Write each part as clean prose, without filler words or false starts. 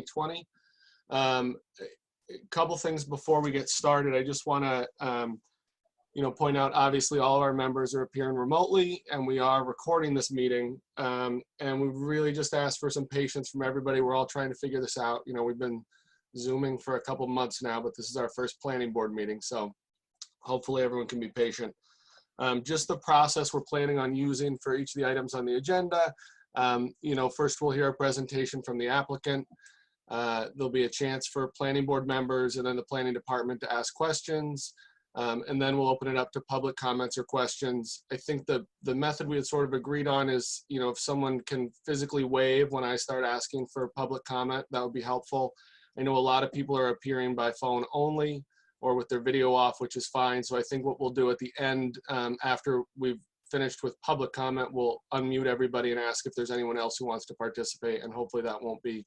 2020. A couple things before we get started. I just want to point out, obviously all of our members are appearing remotely and we are recording this meeting. And we really just ask for some patience from everybody. We're all trying to figure this out. We've been Zooming for a couple months now, but this is our first planning board meeting. So hopefully everyone can be patient. Just the process we're planning on using for each of the items on the agenda. First we'll hear a presentation from the applicant. There'll be a chance for planning board members and then the planning department to ask questions. And then we'll open it up to public comments or questions. I think the method we had sort of agreed on is, if someone can physically wave when I start asking for public comment, that would be helpful. I know a lot of people are appearing by phone only or with their video off, which is fine. So I think what we'll do at the end, after we've finished with public comment, we'll unmute everybody and ask if there's anyone else who wants to participate, and hopefully that won't be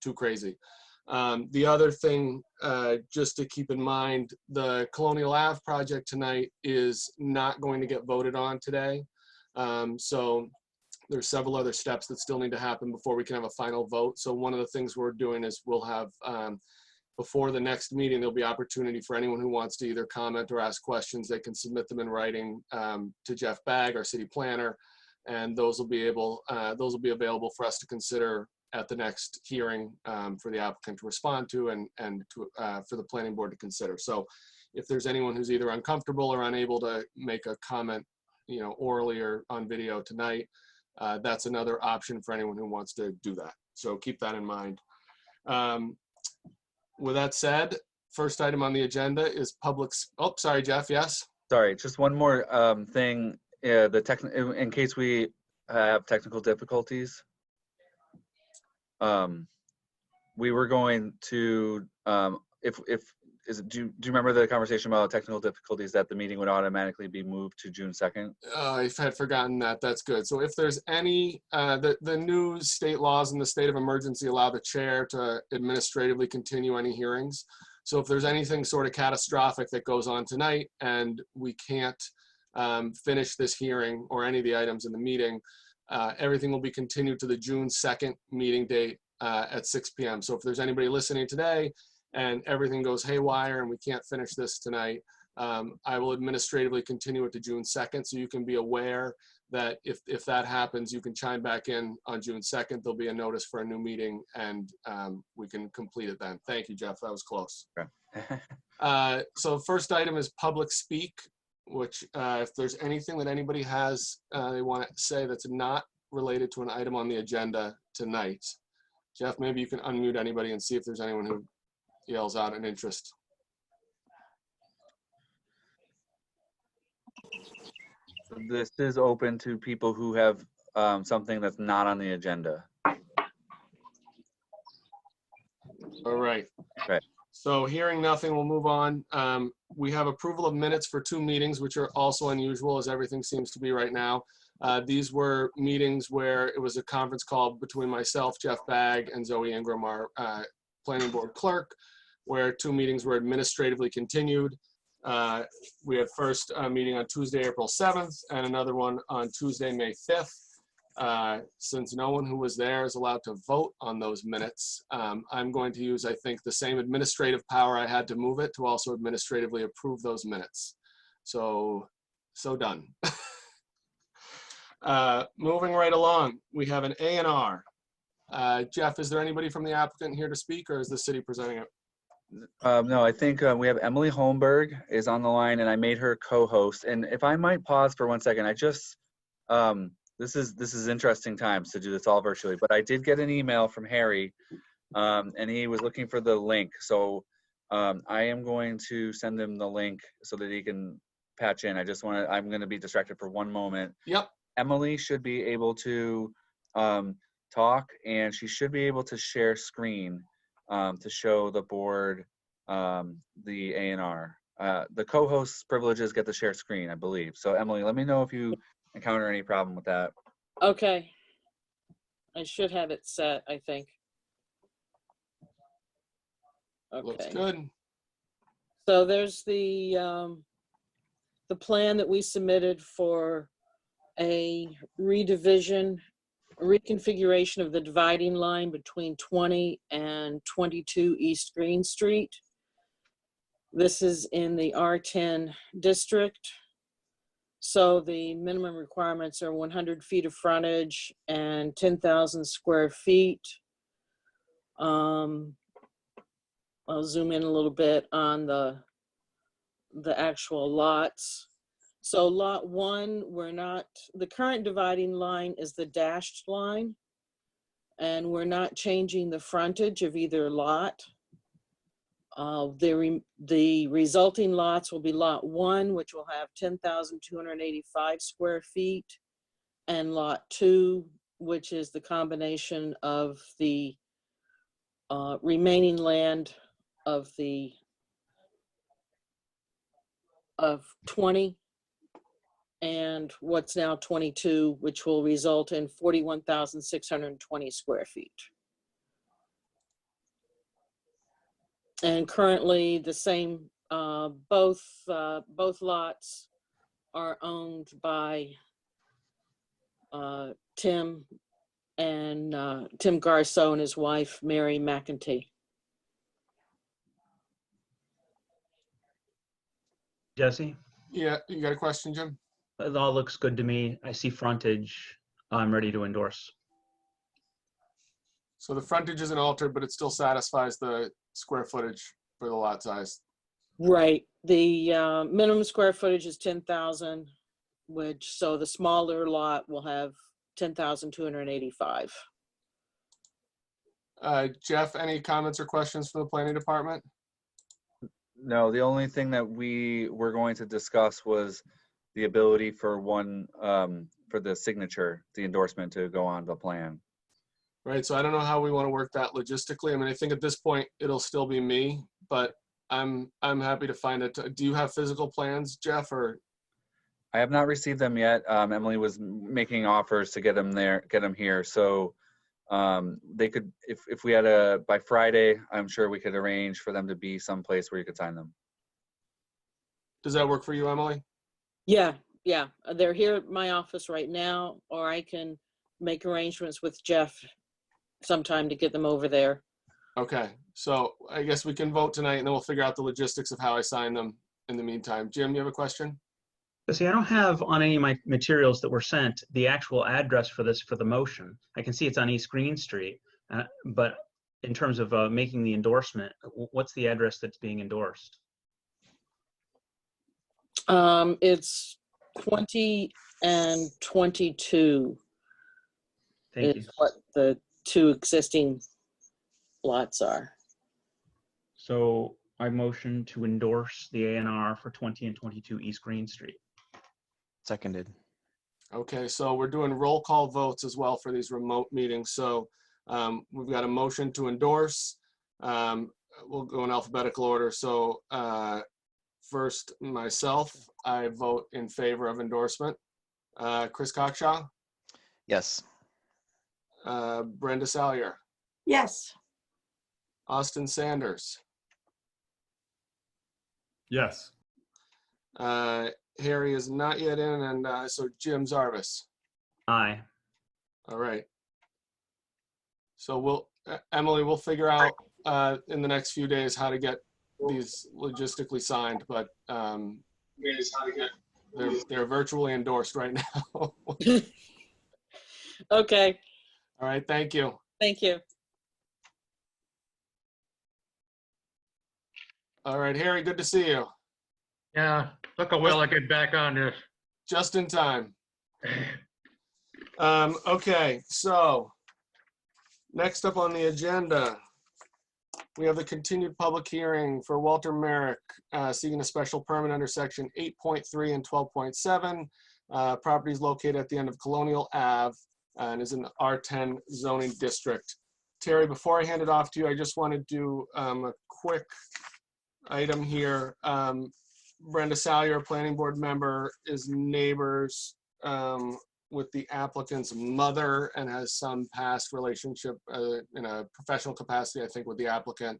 too crazy. The other thing, just to keep in mind, the Colonial Ave project tonight is not going to get voted on today. So there's several other steps that still need to happen before we can have a final vote. So one of the things we're doing is we'll have, before the next meeting, there'll be opportunity for anyone who wants to either comment or ask questions. They can submit them in writing to Jeff Bagg, our city planner, and those will be available for us to consider at the next hearing for the applicant to respond to and for the planning board to consider. So if there's anyone who's either uncomfortable or unable to make a comment, orally or on video tonight, that's another option for anyone who wants to do that. So keep that in mind. With that said, first item on the agenda is public. Oh, sorry, Jeff. Yes. Sorry, just one more thing. In case we have technical difficulties, we were going to do you remember the conversation about technical difficulties, that the meeting would automatically be moved to June 2nd? I had forgotten that. That's good. So if there's any, the new state laws in the state of emergency allow the chair to administratively continue any hearings. So if there's anything sort of catastrophic that goes on tonight and we can't finish this hearing or any of the items in the meeting, everything will be continued to the June 2nd meeting date at 6 p.m. So if there's anybody listening today and everything goes haywire and we can't finish this tonight, I will administratively continue it to June 2nd. So you can be aware that if that happens, you can chime back in on June 2nd. There'll be a notice for a new meeting and we can complete it then. Thank you, Jeff. That was close. Okay. So first item is public speak, which if there's anything that anybody has they want to say that's not related to an item on the agenda tonight. Jeff, maybe you can unmute anybody and see if there's anyone who yells out an interest. This is open to people who have something that's not on the agenda. All right. Okay. So hearing nothing, we'll move on. We have approval of minutes for 2 meetings, which are also unusual as everything seems to be right now. These were meetings where it was a conference call between myself, Jeff Bagg, and Zoe Ingram, our planning board clerk, where 2 meetings were administratively continued. We had first meeting on Tuesday, April 7th, and another one on Tuesday, May 5th. Since no one who was there is allowed to vote on those minutes, I'm going to use, I think, the same administrative power I had to move it to also administratively approve those minutes. So done. Moving right along, we have an A&R. Jeff, is there anybody from the applicant here to speak, or is the city presenting it? No, I think we have Emily Holmberg is on the line, and I made her co-host. And if I might pause for 1 second, I just this is interesting times to do this all virtually. But I did get an email from Harry, and he was looking for the link. So I am going to send him the link so that he can patch in. I'm going to be distracted for 1 moment. Yep. Emily should be able to talk, and she should be able to share screen to show the board the A&R. The co-host's privileges get to share screen, I believe. So Emily, let me know if you encounter any problem with that. Okay. I should have it set, I think. Okay. Looks good. So there's the plan that we submitted for a redivision reconfiguration of the dividing line between 20 and 22 East Green Street. This is in the R10 district. So the minimum requirements are 100 feet of frontage and 10,000 square feet. I'll zoom in a little bit on the actual lots. So lot 1, the current dividing line is the dashed line, and we're not changing the frontage of either lot. The resulting lots will be lot 1, which will have 10,285 square feet, and lot 2, which is the combination of the remaining land of 20 and what's now 22, which will result in 41,620 square feet. And currently the same, both lots are owned by Tim Garceau and his wife, Mary McEntee. Jesse? Yeah, you got a question, Jim? It all looks good to me. I see frontage. I'm ready to endorse. So the frontage isn't altered, but it still satisfies the square footage for the lot size. Right. The minimum square footage is 10,000, so the smaller lot will have 10,285. Jeff, any comments or questions from the planning department? No, the only thing that we were going to discuss was the ability for for the signature, the endorsement to go on the plan. Right, so I don't know how we want to work that logistically. I mean, I think at this point it'll still be me, but I'm happy to find it. Do you have physical plans, Jeff, or? I have not received them yet. Emily was making offers to get them here. So they could, if we had by Friday, I'm sure we could arrange for them to be someplace where you could sign them. Does that work for you, Emily? Yeah. They're here at my office right now, or I can make arrangements with Jeff sometime to get them over there. Okay, so I guess we can vote tonight and then we'll figure out the logistics of how I sign them in the meantime. Jim, you have a question? See, I don't have on any of my materials that were sent the actual address for the motion. I can see it's on East Green Street, but in terms of making the endorsement, what's the address that's being endorsed? It's 20 and 22. Thank you. Is what the two existing lots are. So I motion to endorse the A&R for 20 and 22 East Green Street. Seconded. Okay, so we're doing roll call votes as well for these remote meetings. So we've got a motion to endorse. We'll go in alphabetical order. So first, myself, I vote in favor of endorsement. Chris Cockshaw? Yes. Brenda Salyer? Yes. Austin Sanders? Yes. Harry is not yet in, and so Jim Zarvis. Aye. All right. So Emily, we'll figure out in the next few days how to get these logistically signed, but they're virtually endorsed right now. Okay. All right, thank you. Thank you. All right, Harry, good to see you. Yeah, took a while to get back on this. Just in time. Okay, so next up on the agenda, we have the continued public hearing for Walter Merrick seeking a special permit under section 8.3 and 12.7. Property is located at the end of Colonial Ave and is in the R10 zoning district. Terry, before I hand it off to you, I just want to do a quick item here. Brenda Salyer, planning board member, is neighbors with the applicant's mother and has some past relationship in a professional capacity, I think, with the applicant.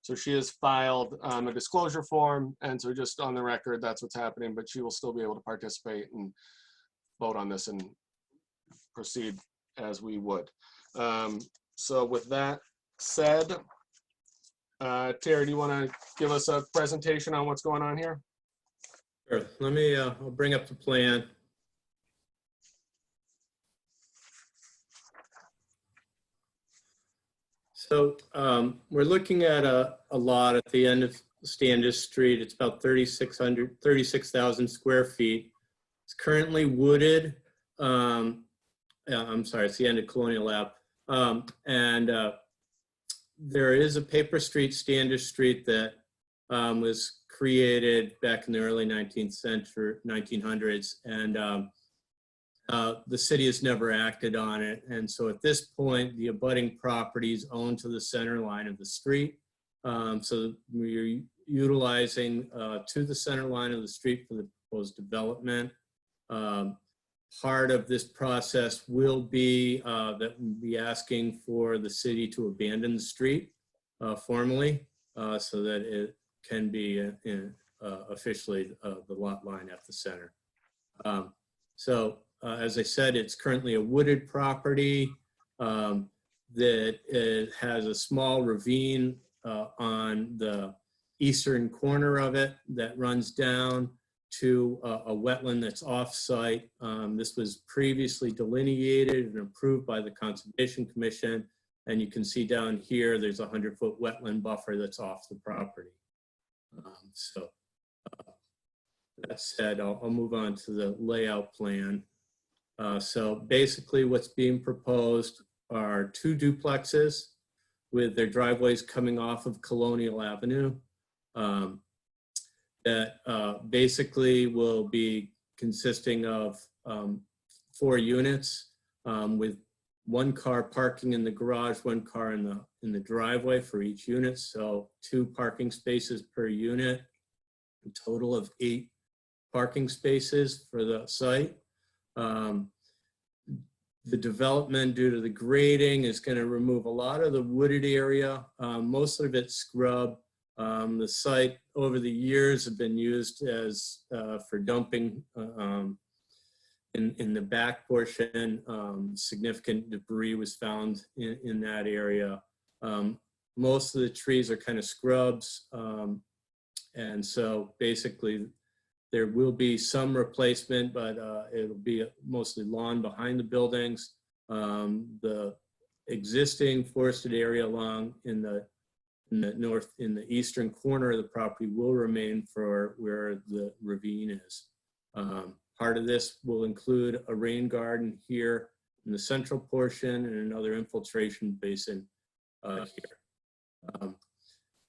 So she has filed a disclosure form, and so just on the record, that's what's happening, but she will still be able to participate and vote on this and proceed as we would. So with that said, Terry, do you want to give us a presentation on what's going on here? Sure. Let me, I'll bring up the plan. So we're looking at a lot at the end of Standish Street. It's about 36,000 square feet. It's currently wooded. I'm sorry, it's the end of Colonial Ave. There is a paper street, Standish Street, that was created back in the early 1900s, and the city has never acted on it. And so at this point, the abutting properties owned to the center line of the street. So we're utilizing to the center line of the street for the proposed development. Part of this process will be that we'll be asking for the city to abandon the street formally so that it can be officially the lot line at the center. As I said, it's currently a wooded property that has a small ravine on the eastern corner of it that runs down to a wetland that's off-site. This was previously delineated and approved by the Conservation Commission. And you can see down here, there's a 100-foot wetland buffer that's off the property. That said, I'll move on to the layout plan. So basically what's being proposed are 2 duplexes with their driveways coming off of Colonial Avenue. That basically will be consisting of 4 units with 1 car parking in the garage, 1 car in the driveway for each unit. So 2 parking spaces per unit, a total of 8 parking spaces for the site. The development, due to the grading, is going to remove a lot of the wooded area. Most of it's scrub. The site over the years have been used as for dumping in the back portion. Significant debris was found in that area. Most of the trees are kind of scrubs. And so basically there will be some replacement, but it'll be mostly lawn behind the buildings. The existing forested area along in the eastern corner of the property will remain for where the ravine is. Part of this will include a rain garden here in the central portion and another infiltration basin here.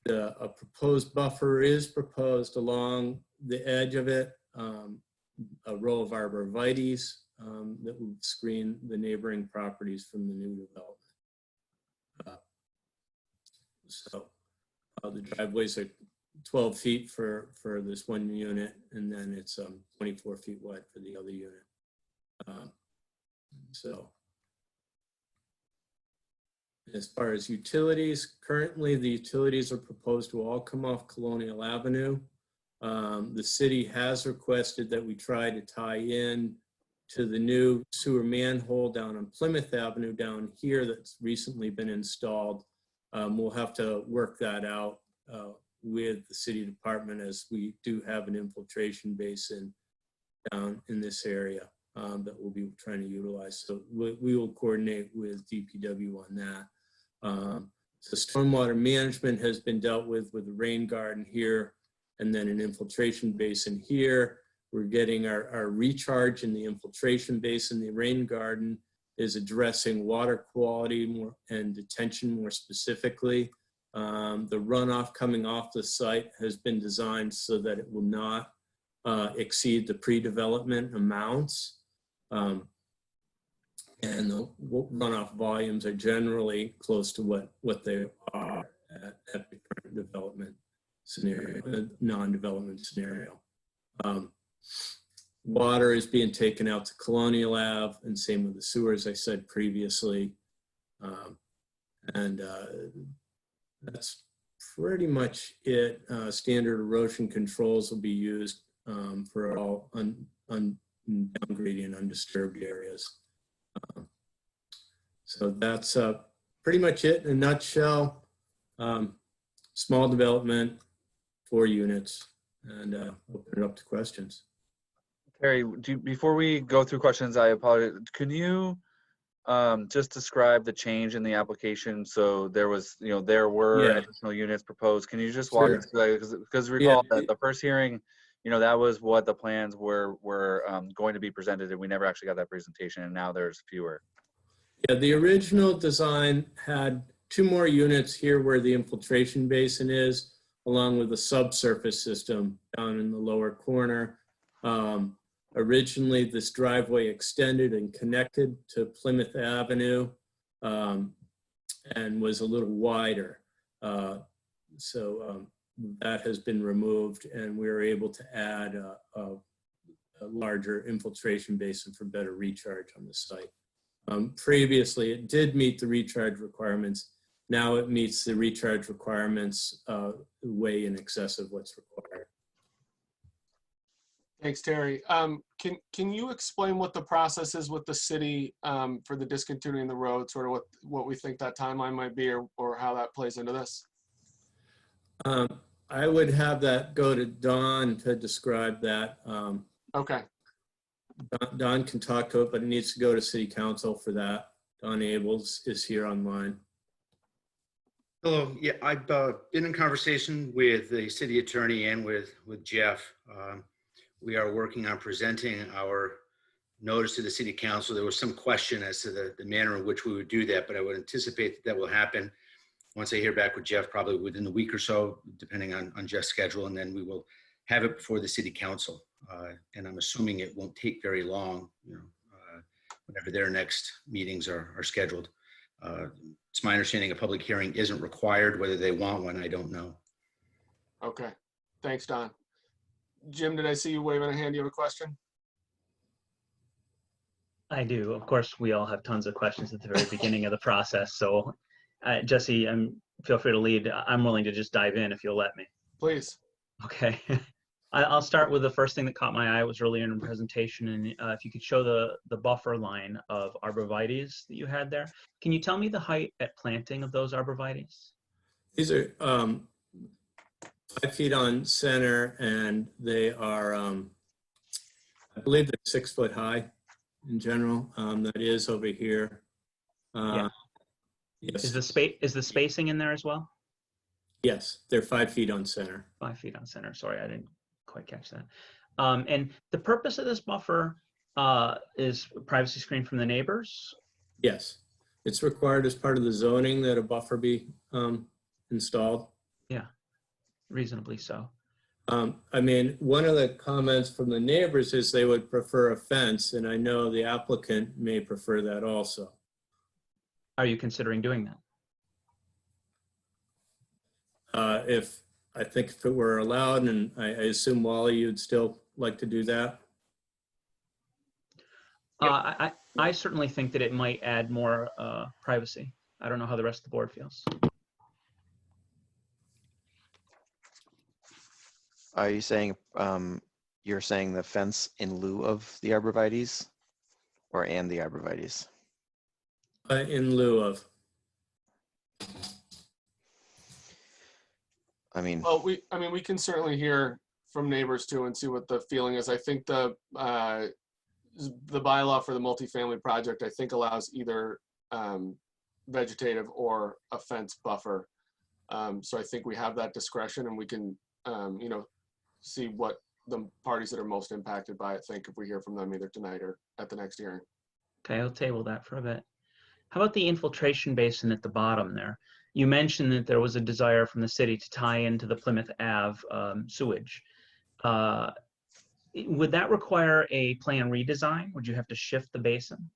A proposed buffer is proposed along the edge of it, a row of arborvitaes that will screen the neighboring properties from the new development. The driveways are 12 feet for this 1 unit, and then it's 24 feet wide for the other unit. As far as utilities, currently the utilities are proposed to all come off Colonial Avenue. The city has requested that we try to tie in to the new sewer manhole down on Plymouth Avenue down here that's recently been installed. We'll have to work that out with the city department, as we do have an infiltration basin down in this area that we'll be trying to utilize. So we will coordinate with DPW on that. So stormwater management has been dealt with the rain garden here, and then an infiltration basin here. We're getting our recharge in the infiltration basin. The rain garden is addressing water quality more and detention more specifically. The runoff coming off the site has been designed so that it will not exceed the pre-development amounts. And the runoff volumes are generally close to what they are at the current development scenario, non-development scenario. Water is being taken out to Colonial Ave, and same with the sewer, as I said previously. That's pretty much it. Standard erosion controls will be used for all down gradient undisturbed areas. So that's pretty much it in a nutshell. Small development, 4 units, and open it up to questions. Terry, before we go through questions, I apologize. Can you just describe the change in the application? So there was, there were Yeah. additional units proposed. Can you just walk Sure. us through that? Because recall that the first hearing, that was what the plans were going to be presented, and we never actually got that presentation, and now there's fewer. Yeah, the original design had 2 more units here where the infiltration basin is, along with a subsurface system down in the lower corner. Originally, this driveway extended and connected to Plymouth Avenue and was a little wider. So that has been removed, and we were able to add a larger infiltration basin for better recharge on the site. Previously, it did meet the recharge requirements. Now it meets the recharge requirements way in excess of what's required. Thanks, Terry. Can you explain what the process is with the city for the discontinuing the road, sort of what we think that timeline might be, or how that plays into this? I would have that go to Don to describe that. Okay. Don can talk to it, but it needs to go to City Council for that. Don Abels is here online. Hello. Yeah, I've been in conversation with the city attorney and with Jeff. We are working on presenting our notice to the city council. There was some question as to the manner in which we would do that, but I would anticipate that will happen once I hear back with Jeff, probably within a week or so, depending on Jeff's schedule, and then we will have it before the city council. And I'm assuming it won't take very long, whenever their next meetings are scheduled. It's my understanding a public hearing isn't required. Whether they want one, I don't know. Okay. Thanks, Don. Jim, did I see you waving a hand? Do you have a question? I do. Of course, we all have tons of questions at the very beginning of the process. So, Jesse, feel free to lead. I'm willing to just dive in if you'll let me. Please. Okay. I'll start with the first thing that caught my eye was earlier in the presentation. And if you could show the buffer line of arborvitaes that you had there. Can you tell me the height at planting of those arborvitaes? These are 5 feet on center, and they are, I believe they're 6 foot high in general. That is over here. Yeah. Yes. Is the spacing in there as well? Yes, they're 5 feet on center. 5 feet on center. Sorry, I didn't quite catch that. And the purpose of this buffer is privacy screen from the neighbors? Yes, it's required as part of the zoning that a buffer be installed. Yeah, reasonably so. I mean, one of the comments from the neighbors is they would prefer a fence, and I know the applicant may prefer that also. Are you considering doing that? I think if it were allowed, and I assume Wally, you'd still like to do that? I certainly think that it might add more privacy. I don't know how the rest of the board feels. Are you saying, you're saying the fence in lieu of the arborvitaes or and the arborvitaes? In lieu of. Well, we can certainly hear from neighbors too and see what the feeling is. I think the bylaw for the multifamily project, I think, allows either vegetative or a fence buffer. So I think we have that discretion, and we can, see what the parties that are most impacted by it think if we hear from them either tonight or at the next hearing. Okay, I'll table that for a bit. How about the infiltration basin at the bottom there? You mentioned that there was a desire from the city to tie into the Plymouth Ave sewage. Would that require a plan redesign? Would you have to shift the basin?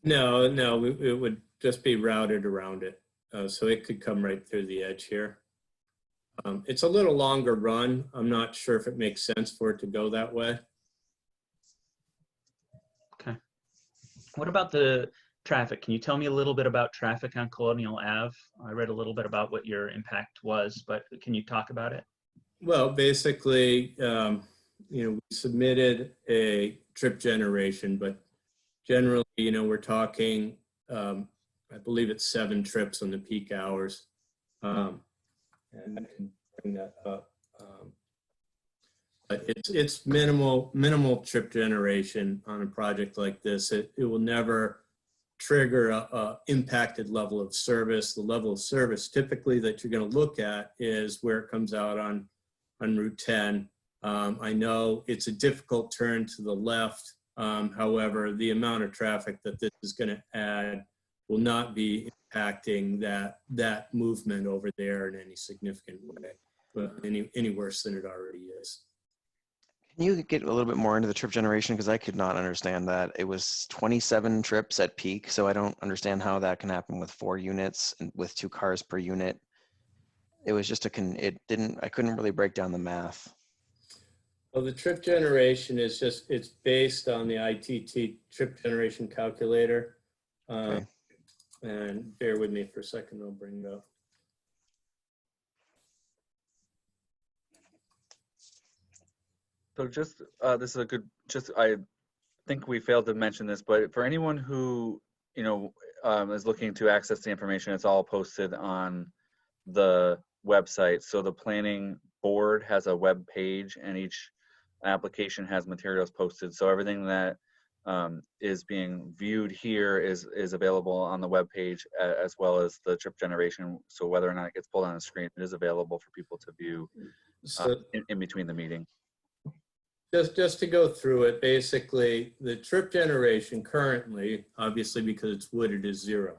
No, it would just be routed around it. So it could come right through the edge here. It's a little longer run. I'm not sure if it makes sense for it to go that way. Okay. What about the traffic? Can you tell me a little bit about traffic on Colonial Ave? I read a little bit about what your impact was, but can you talk about it? Well, basically, we submitted a trip generation, but generally, we're talking I believe it's 7 trips on the peak hours. And I can bring that up. But it's minimal trip generation on a project like this. It will never trigger a impacted level of service. The level of service typically that you're going to look at is where it comes out on Route 10. I know it's a difficult turn to the left. However, the amount of traffic that this is going to add will not be impacting that movement over there in any significant way, but any worse than it already is. Can you get a little bit more into the trip generation? Because I could not understand that. It was 27 trips at peak, so I don't understand how that can happen with 4 units and with 2 cars per unit. It was just I couldn't really break down the math. Well, the trip generation is it's based on the ITT trip generation calculator. Okay. And bear with me for a second, I'll bring it up. So just, this is a good, I think we failed to mention this, but for anyone who, is looking to access the information, it's all posted on the website. So the planning board has a web page and each application has materials posted. So everything that is being viewed here is available on the web page, as well as the trip generation. So whether or not it gets pulled on the screen, it is available for people to view in between the meeting. Just to go through it, basically, the trip generation currently, obviously because it's wooded, is 0.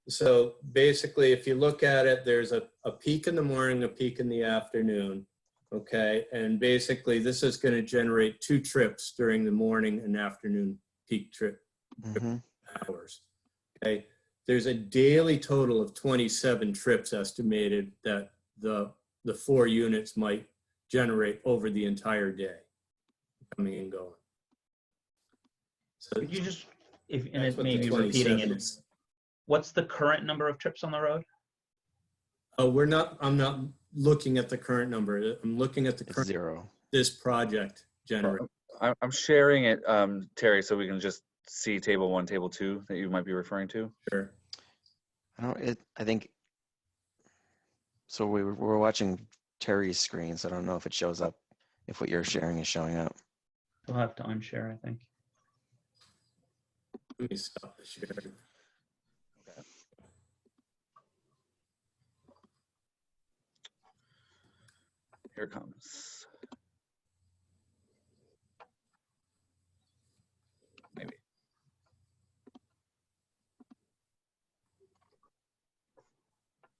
So basically, if you look at it, there's a peak in the morning, a peak in the afternoon, okay? And basically, this is going to generate 2 trips during the morning and afternoon peak trip hours, okay? There's a daily total of 27 trips estimated that the 4 units might generate over the entire day, coming and going. So Could you just, and that's it what may the be repeating 27 it, is. what's the current number of trips on the road? I'm not looking at the current number. I'm looking at the It's current 0. this project generates. I'm sharing it, Terry, so we can just see table 1, table 2 that you might be referring to. Sure. I think, so we're watching Terry's screen, so I don't know if it shows up, if what you're sharing is showing up. We'll have to unshare, I think. Let me stop the sharing. Here it comes. Maybe.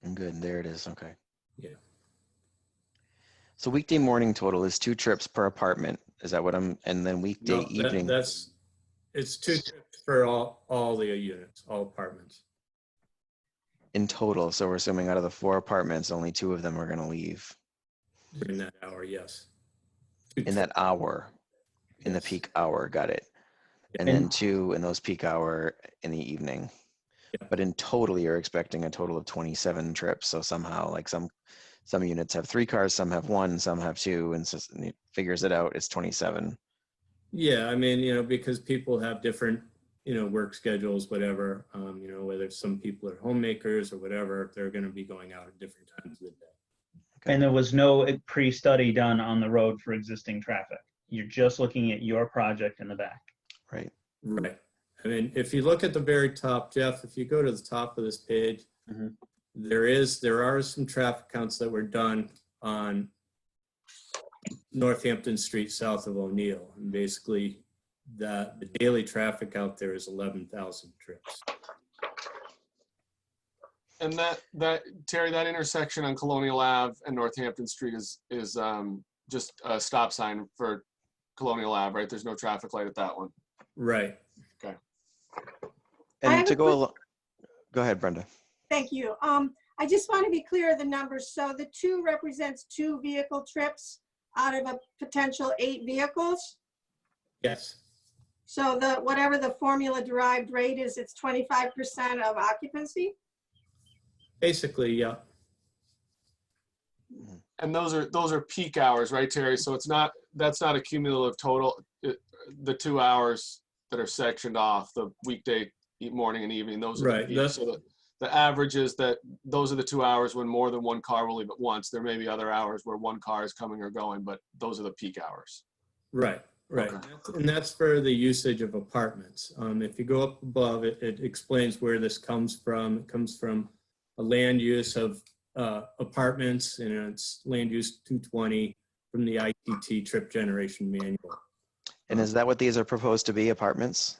I'm good. There it is. Okay. Yeah. So weekday morning total is 2 trips per apartment. Is that what and then weekday No, evening? It's 2 trips for all the units, all apartments. In total. So we're assuming out of the 4 apartments, only 2 of them are going to leave. In that hour, yes. In that hour, in the Yes. peak hour, got it. And then 2 in those peak hour in the evening. Yeah. But in total, you're expecting a total of 27 trips. So somehow, like some units have 3 cars, some have 1, some have 2, and so it figures it out. It's 27. Yeah, I mean, because people have different, work schedules, whatever, whether some people are homemakers or whatever, they're going to be going out at different times of the day. Okay. And there was no pre-study done on the road for existing traffic. You're just looking at your project in the back. Right. Right. I mean, if you look at the very top, Jeff, if you go to the top of this page, there are some traffic counts that were done on Northampton Street south of O'Neill. And basically, the daily traffic out there is 11,000 trips. And Terry, that intersection on Colonial Ave and Northampton Street is just a stop sign for Colonial Ave, right? There's no traffic light at that one. Right. Okay. And to go ahead, Brenda. Thank you. I just want to be clear of the numbers. So the 2 represents 2 vehicle trips out of a potential 8 vehicles. Yes. So whatever the formula derived rate is, it's 25% of occupancy. Basically, yeah. And those are peak hours, right, Terry? So that's not a cumulative total. The 2 hours that are sectioned off, the weekday morning and evening, those are Right, the peaks. So the average is that those are the 2 hours when more than one car will leave at once. There may be other hours where one car is coming or going, but those are the peak hours. Right, right. Okay. And that's for the usage of apartments. If you go up above, it explains where this comes from. It comes from a land use of apartments, and it's land use 220 from the ITT trip generation manual. And is that what these are proposed to be, apartments?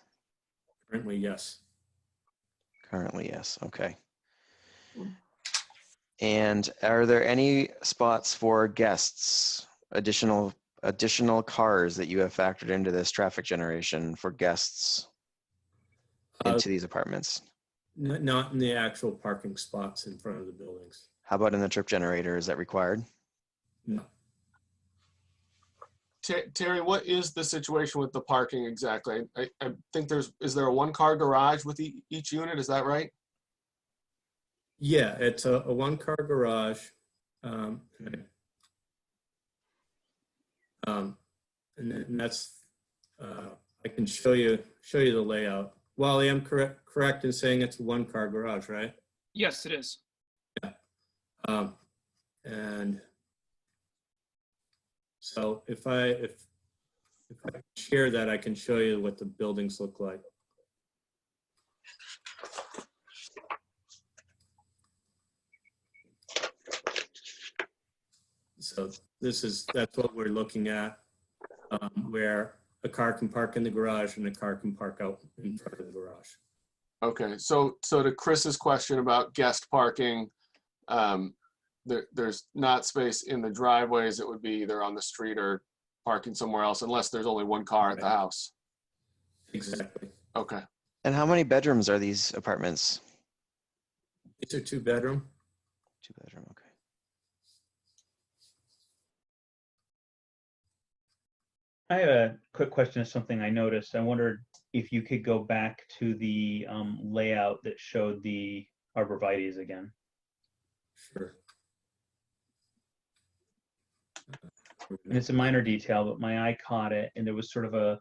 Currently, yes. Currently, yes. Okay. And are there any spots for guests, additional cars that you have factored into this traffic generation for guests into these apartments? Not in the actual parking spots in front of the buildings. How about in the trip generator? Is that required? No. Terry, what is the situation with the parking exactly? I think is there a one-car garage with each unit? Is that right? Yeah, it's a one-car garage. And that's, I can show you the layout. Wally, I'm correct in saying it's a one-car garage, right? Yes, it is. Yeah. And so if I share that, I can show you what the buildings look like. So that's what we're looking at, where a car can park in the garage and a car can park out in front of the garage. Okay, so to Chris's question about guest parking, there's not space in the driveways. It would be either on the street or parking somewhere else, unless there's only one car at the house. Exactly. Okay. And how many bedrooms are these apartments? These are 2-bedroom. 2-bedroom, okay. I have a quick question of something I noticed. I wondered if you could go back to the layout that showed the arborvitaes again. Sure. And it's a minor detail, but my eye caught it, and there was sort of a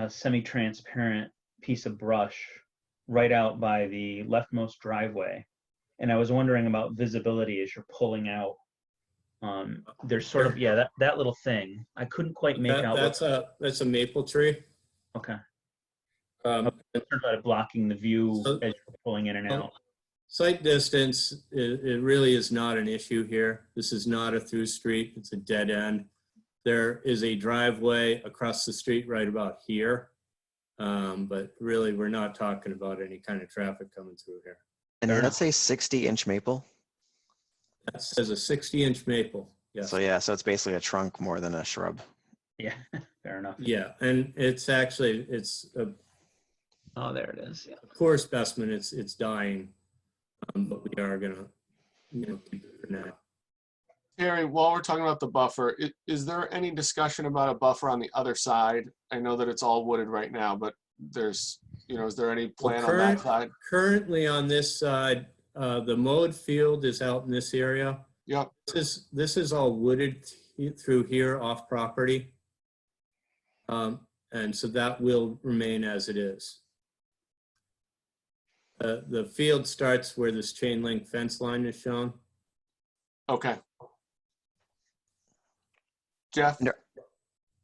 semi-transparent piece of brush right out by the leftmost driveway. And I was wondering about visibility as you're pulling out. There's sort of, yeah, that little thing. I couldn't quite make out. That's a maple tree. Okay. I'm concerned about it blocking the view as you're pulling in and out. Sight distance, it really is not an issue here. This is not a through street. It's a dead end. There is a driveway across the street right about here. But really, we're not talking about any kind of traffic coming through here. And did that say 60-inch maple? That says a 60-inch maple. Yes. So yeah, so it's basically a trunk more than a shrub. Yeah, fair enough. Yeah, and it's a Oh, there it is. Yeah. poor specimen. It's dying, but we are gonna, keep it for now. Terry, while we're talking about the buffer, is there any discussion about a buffer on the other side? I know that it's all wooded right now, but there's, is there any plan on that side? Currently on this side, the mowed field is out in this area. Yep. This is all wooded through here off property. And so that will remain as it is. The field starts where this chain link fence line is shown. Okay. Jeff?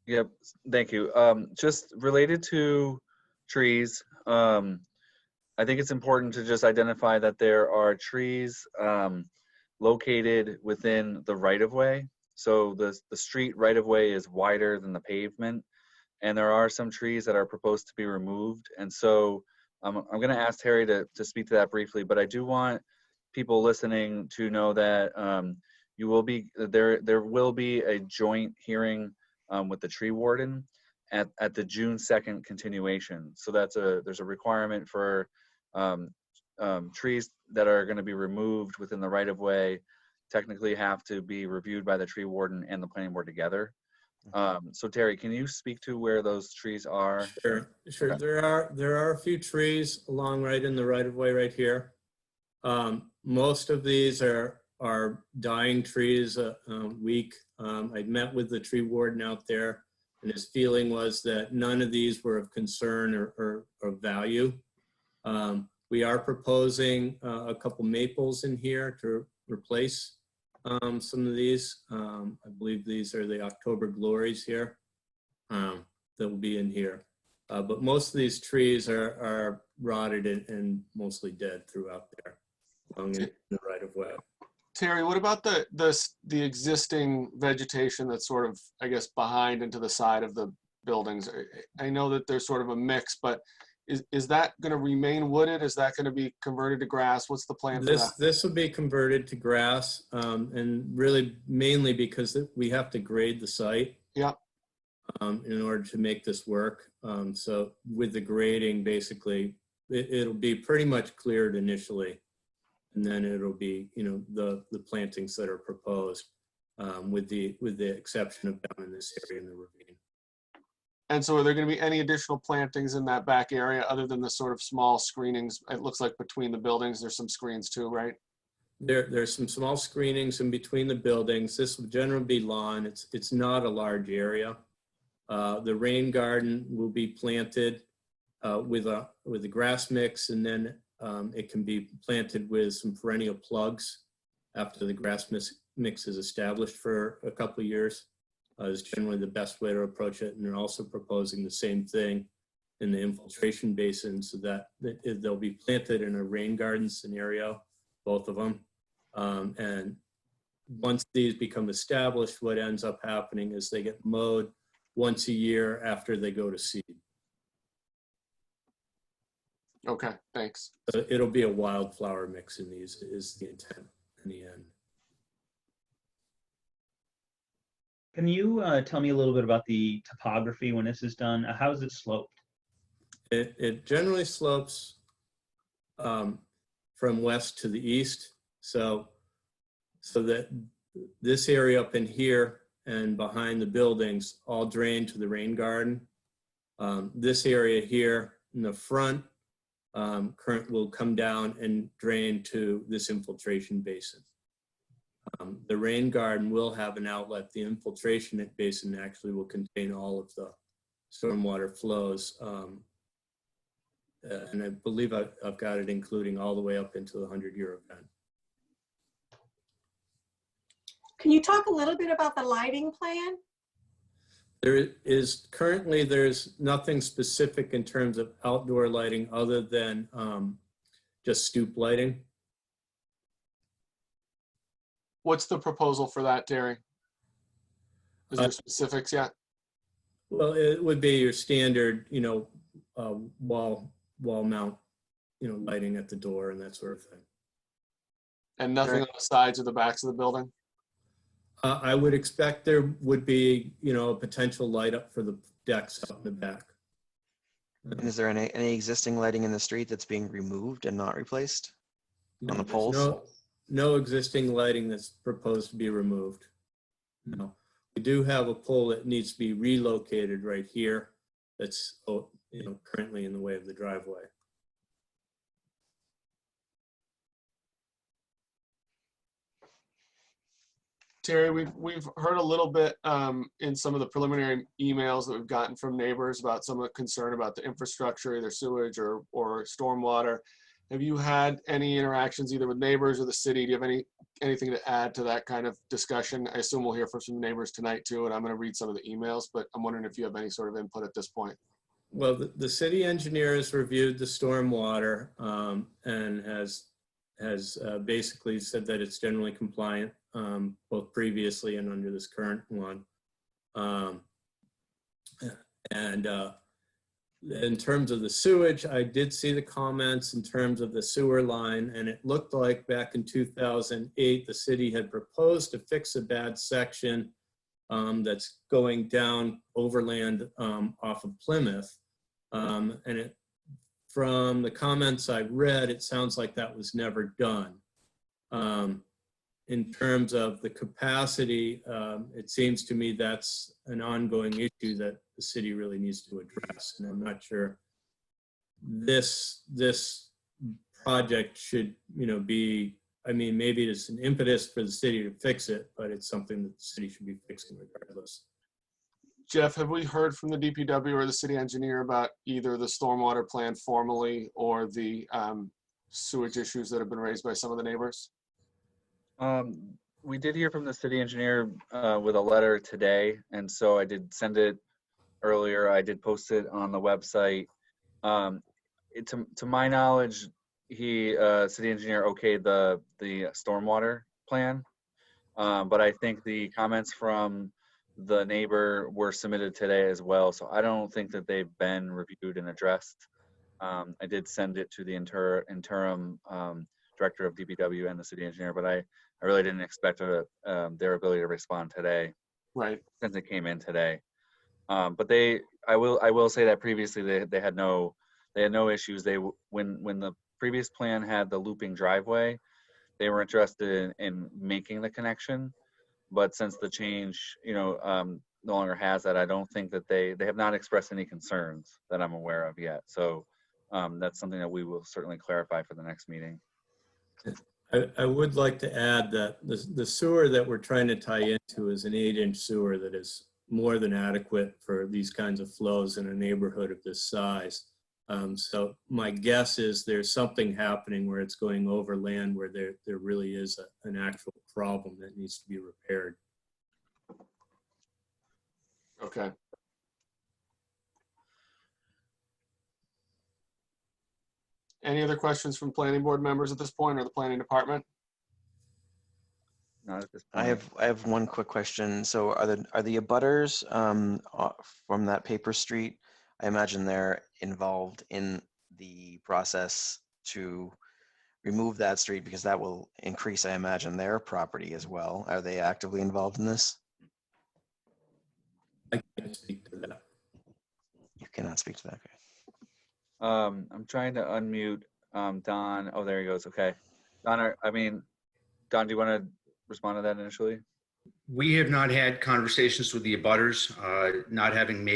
Yep, thank you. Just related to trees, I think it's important to just identify that there are trees located within the right-of-way. So the street right-of-way is wider than the pavement, and there are some trees that are proposed to be removed. And so I'm going to ask Terry to speak to that briefly, but I do want people listening to know that there will be a joint hearing with the tree warden at the June 2nd continuation. So there's a requirement for trees that are going to be removed within the right of way technically have to be reviewed by the tree warden and the planning board together. So Terry, can you speak to where those trees are? Sure. Okay. There are a few trees along right in the right of way right here. Most of these are dying trees, weak. I met with the tree warden out there. And his feeling was that none of these were of concern or of value. We are proposing a couple maples in here to replace some of these. I believe these are the October glories here that will be in here. But most of these trees are rotted and mostly dead throughout there along in the right of way. Terry, what about the existing vegetation that's sort of, I guess, behind and to the side of the buildings? I know that there's sort of a mix, but is that going to remain wooded? Is that going to be converted to grass? What's the plan for that? This will be converted to grass, and really mainly because we have to grade the site. Yeah. In order to make this work. So with the grading, basically, it'll be pretty much cleared initially, and then it'll be, the plantings that are proposed, with the exception of down in this area in the ravine. And so are there going to be any additional plantings in that back area other than the sort of small screenings? It looks like between the buildings, there's some screens too, right? There's some small screenings in between the buildings. This will generally be lawn. It's not a large area. The rain garden will be planted with a grass mix, and then it can be planted with some perennial plugs after the grass mix is established for a couple of years. Is generally the best way to approach it. And they're also proposing the same thing in the infiltration basin, so that they'll be planted in a rain garden scenario, both of them. And once these become established, what ends up happening is they get mowed once a year after they go to seed. Okay, thanks. So it'll be a wildflower mix in these is the intent in the end. Can you tell me a little bit about the topography when this is done? How is it sloped? It generally slopes from west to the east. So that this area up in here and behind the buildings all drain to the rain garden. This area here in the front current will come down and drain to this infiltration basin. The rain garden will have an outlet. The infiltration basin actually will contain all of the stormwater flows. And I believe I've got it including all the way up into the 100-year event. Can you talk a little bit about the lighting plan? There's nothing specific in terms of outdoor lighting other than just stoop lighting. What's the proposal for that, Terry? Is there specifics yet? Well, it would be your standard, wall mount, lighting at the door and that sort of thing. And nothing on the sides or the backs of the building? I would expect there would be, a potential light up for the decks out in the back. And is there any existing lighting in the street that's being removed and not replaced on the poles? No existing lighting that's proposed to be removed. No. We do have a pole that needs to be relocated right here. That's currently in the way of the driveway. Terry, we've heard a little bit in some of the preliminary emails that we've gotten from neighbors about some of the concern about the infrastructure, either sewage or stormwater. Have you had any interactions either with neighbors or the city? Do you have anything to add to that kind of discussion? I assume we'll hear from some neighbors tonight too, and I'm going to read some of the emails, but I'm wondering if you have any sort of input at this point. Well, the city engineer has reviewed the stormwater and has basically said that it's generally compliant, both previously and under this current one. In terms of the sewage, I did see the comments in terms of the sewer line, and it looked like back in 2008, the city had proposed to fix a bad section that's going down overland off of Plymouth. And from the comments I read, it sounds like that was never done. In terms of the capacity, it seems to me that's an ongoing issue that the city really needs to address. And I'm not sure this project should, be, maybe it's an impetus for the city to fix it, but it's something that the city should be fixing regardless. Jeff, have we heard from the DPW or the city engineer about either the stormwater plan formally or the sewage issues that have been raised by some of the neighbors? We did hear from the city engineer with a letter today, and so I did send it earlier. I did post it on the website. To my knowledge, city engineer okayed the stormwater plan, but I think the comments from the neighbor were submitted today as well. So I don't think that they've been reviewed and addressed. I did send it to the interim director of DPW and the city engineer, but I really didn't expect their ability to respond today. Right. Since it came in today. But I will say that previously they had no issues. When the previous plan had the looping driveway, they were interested in making the connection. But since the change, no longer has that, I don't think that they have not expressed any concerns that I'm aware of yet. So that's something that we will certainly clarify for the next meeting. I would like to add that the sewer that we're trying to tie into is an 8-inch sewer that is more than adequate for these kinds of flows in a neighborhood of this size. So my guess is there's something happening where it's going over land where there really is an actual problem that needs to be repaired. Okay. Any other questions from planning board members at this point or the planning department? Not at this point. I have one quick question. So are the abutters from that paper street, I imagine they're involved in the process to remove that street because that will increase, I imagine, their property as well. Are they actively involved in this? I can't speak to that. You cannot speak to that. Okay. I'm trying to unmute Don. Oh, there he goes. Okay. Don, Don, do you want to respond to that initially? We have not had conversations with the abutters, not having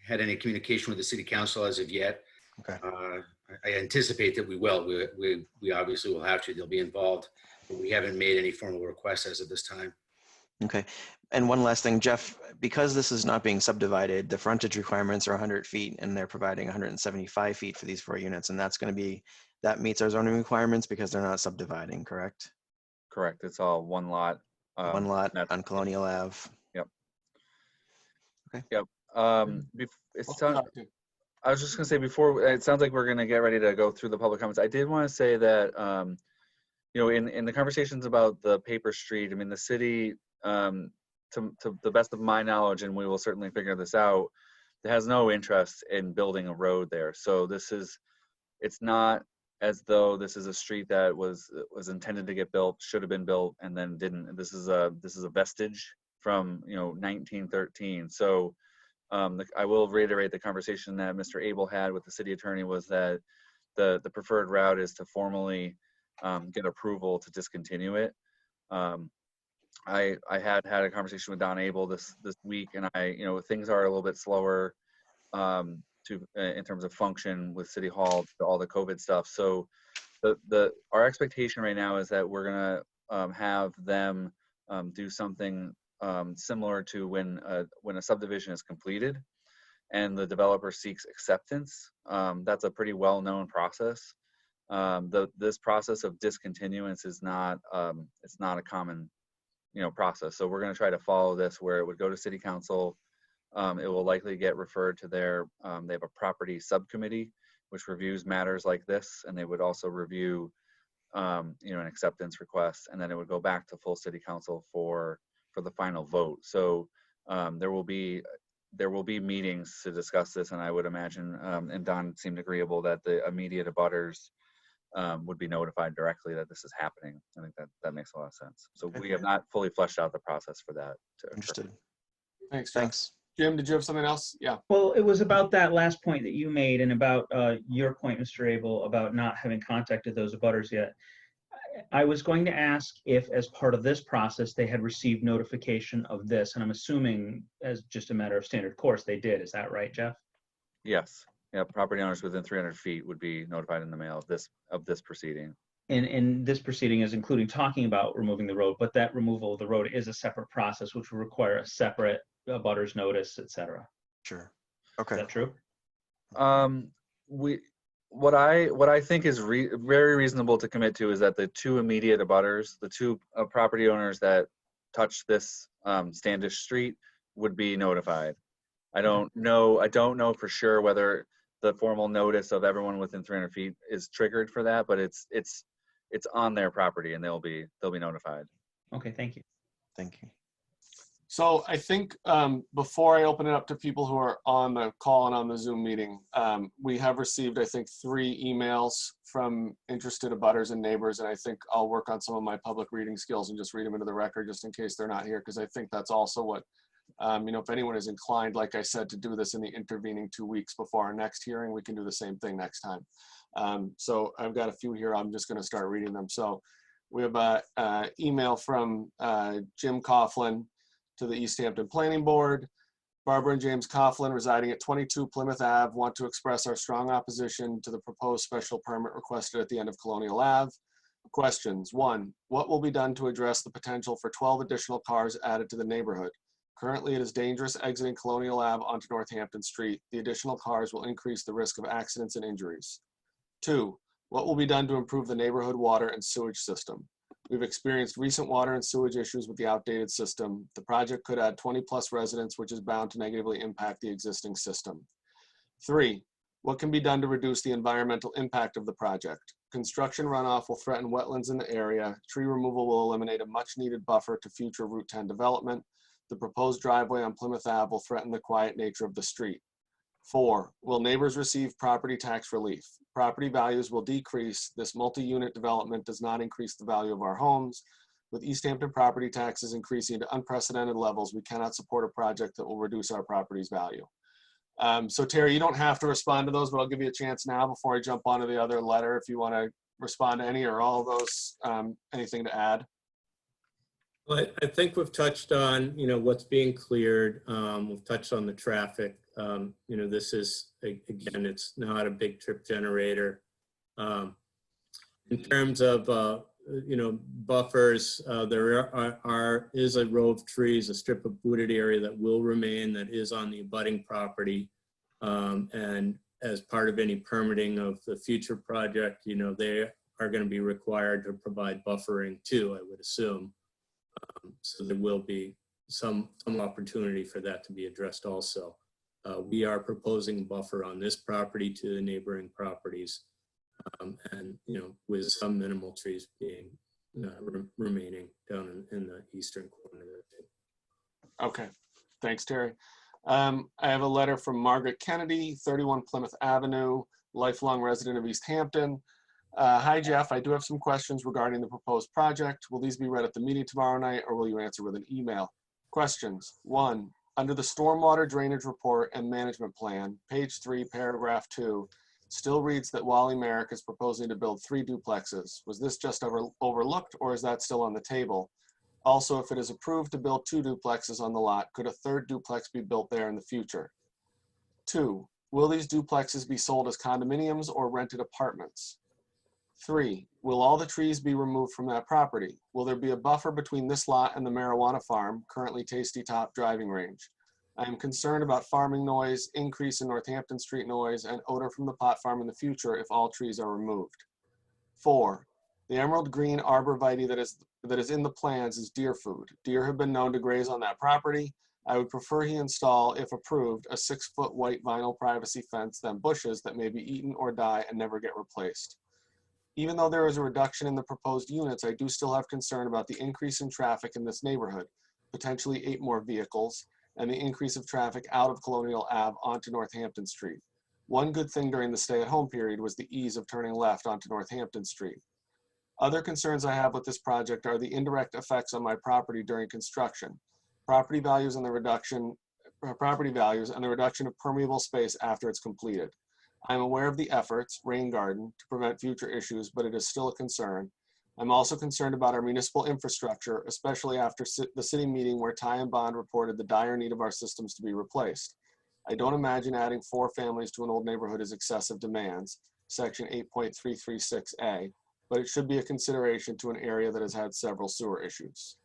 had any communication with the city council as of yet. Okay. I anticipate that we will. We obviously will have to. They'll be involved, but we haven't made any formal requests as of this time. Okay. And one last thing, Jeff, because this is not being subdivided, the frontage requirements are 100 feet and they're providing 175 feet for these 4 units. And that meets our zoning requirements because they're not subdividing, correct? Correct. It's all one lot. One lot on Colonial Ave. Yep. Okay. Yep. Oh, I was just going to say before, it sounds like we're going to get ready to go through the public comments. I did want to say that, in the conversations about the paper street, I mean, the city, to the best of my knowledge, and we will certainly figure this out, has no interest in building a road there. So it's not as though this is a street that was intended to get built, should have been built, and then didn't. This is a vestige from 1913. So I will reiterate the conversation that Mr. Abel had with the city attorney was that the preferred route is to formally get approval to discontinue it. I had a conversation with Don Abel this week, and things are a little bit slower in terms of function with City Hall, all the COVID stuff. So our expectation right now is that we're gonna have them do something similar to when a subdivision is completed and the developer seeks acceptance. That's a pretty well-known process. This process of discontinuance is not it's not a common process. So we're going to try to follow this where it would go to city council. It will likely get referred to they have a property subcommittee which reviews matters like this, and they would also review an acceptance request, and then it would go back to full city council for the final vote. So there will be meetings to discuss this, and I would imagine, and Don seemed agreeable that the immediate abutters would be notified directly that this is happening. I think that makes a lot of sense. So we have not fully fleshed out the process for that to occur. Understood. Thanks, Jeff. Thanks. Jim, did you have something else? Yeah. Well, it was about that last point that you made and about your point, Mr. Abel, about not having contacted those abutters yet. I was going to ask if, as part of this process, they had received notification of this, and I'm assuming as just a matter of standard course, they did. Is that right, Jeff? Yes. Yeah. Property owners within 300 feet would be notified in the mail of this proceeding. And this proceeding is including talking about removing the road, but that removal of the road is a separate process, which will require a separate butters notice, et cetera. Sure. Is Okay. that true? What I think is very reasonable to commit to is that the two immediate abutters, the two property owners that touch this Standish Street, would be notified. I don't know for sure whether the formal notice of everyone within 300 feet is triggered for that, but it's on their property and they'll be notified. Okay, thank you. Thank you. So I think before I open it up to people who are on the call and on the Zoom meeting, we have received, I think, 3 emails from interested abutters and neighbors, and I think I'll work on some of my public reading skills and just read them into the record just in case they're not here, because I think that's also what, if anyone is inclined, like I said, to do this in the intervening 2 weeks before our next hearing, we can do the same thing next time. So I've got a few here. I'm just going to start reading them. So we have an email from Jim Coughlin to the Easthampton Planning Board. Barbara and James Coughlin, residing at 22 Plymouth Ave, want to express our strong opposition to the proposed special permit requested at the end of Colonial Ave. Questions. 1, what will be done to address the potential for 12 additional cars added to the neighborhood? Currently, it is dangerous exiting Colonial Ave onto Northampton Street. The additional cars will increase the risk of accidents and injuries. 2, what will be done to improve the neighborhood water and sewage system? We've experienced recent water and sewage issues with the outdated system. The project could add 20+ residents, which is bound to negatively impact the existing system. 3, what can be done to reduce the environmental impact of the project? Construction runoff will threaten wetlands in the area. Tree removal will eliminate a much-needed buffer to future Route 10 development. The proposed driveway on Plymouth Ave will threaten the quiet nature of the street. 4, will neighbors receive property tax relief? Property values will decrease. This multi-unit development does not increase the value of our homes. With Easthampton property taxes increasing to unprecedented levels, we cannot support a project that will reduce our property's value. So Terry, you don't have to respond to those, but I'll give you a chance now before I jump onto the other letter if you want to respond to any or all of those. Anything to add? Well, I think we've touched on, what's being cleared. We've touched on the traffic. This is, again, it's not a big trip generator. In terms of, buffers, there is a row of trees, a strip of wooded area that will remain that is on the abutting property. And as part of any permitting of the future project, they are going to be required to provide buffering too, I would assume. So there will be some opportunity for that to be addressed also. We are proposing buffer on this property to the neighboring properties, and with some minimal trees being remaining down in the eastern corner. Okay, thanks, Terry. I have a letter from Margaret Kennedy, 31 Plymouth Avenue, lifelong resident of Easthampton. Hi, Jeff. I do have some questions regarding the proposed project. Will these be read at the meeting tomorrow night, or will you answer with an email? Questions. 1, under the stormwater drainage report and management plan, page 3, paragraph 2, still reads that Wally Merrick is proposing to build 3 duplexes. Was this just overlooked, or is that still on the table? Also, if it is approved to build 2 duplexes on the lot, could a 3rd duplex be built there in the future? 2, will these duplexes be sold as condominiums or rented apartments? 3, will all the trees be removed from that property? Will there be a buffer between this lot and the marijuana farm, currently Tasty Top driving range? I am concerned about farming noise, increase in Northampton Street noise, and odor from the pot farm in the future if all trees are removed. 4, the emerald green arborvitae that is in the plans is deer food. Deer have been known to graze on that property. I would prefer he install, if approved, a 6-foot white vinyl privacy fence than bushes that may be eaten or die and never get replaced. Even though there is a reduction in the proposed units, I do still have concern about the increase in traffic in this neighborhood, potentially 8 more vehicles, and the increase of traffic out of Colonial Ave onto Northampton Street. One good thing during the stay-at-home period was the ease of turning left onto Northampton Street. Other concerns I have with this project are the indirect effects on my property during construction, property values and the reduction of permeable space after it's completed. I'm aware of the efforts, rain garden, to prevent future issues, but it is still a concern. I'm also concerned about our municipal infrastructure, especially after the city meeting where Ty and Bond reported the dire need of our systems to be replaced. I don't imagine adding 4 families to an old neighborhood is excessive demands, section 8.336A, but it should be a consideration to an area that has had several sewer issues.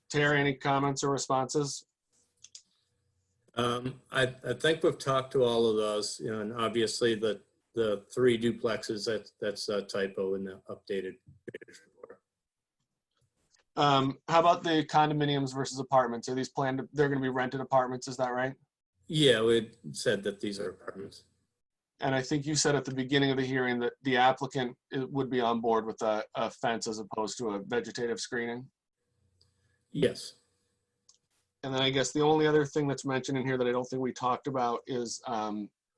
Terry, any comments or responses? I think we've talked to all of those, you know, and obviously the 3 duplexes, that's a typo in the updated report. How about the condominiums versus apartments? Are these planned, they're going to be rented apartments, is that right? Yeah, we said that these are apartments. And I think you said at the beginning of the hearing that the applicant would be on board with a fence as opposed to a vegetative screening. Yes. And then I guess the only other thing that's mentioned in here that I don't think we talked about is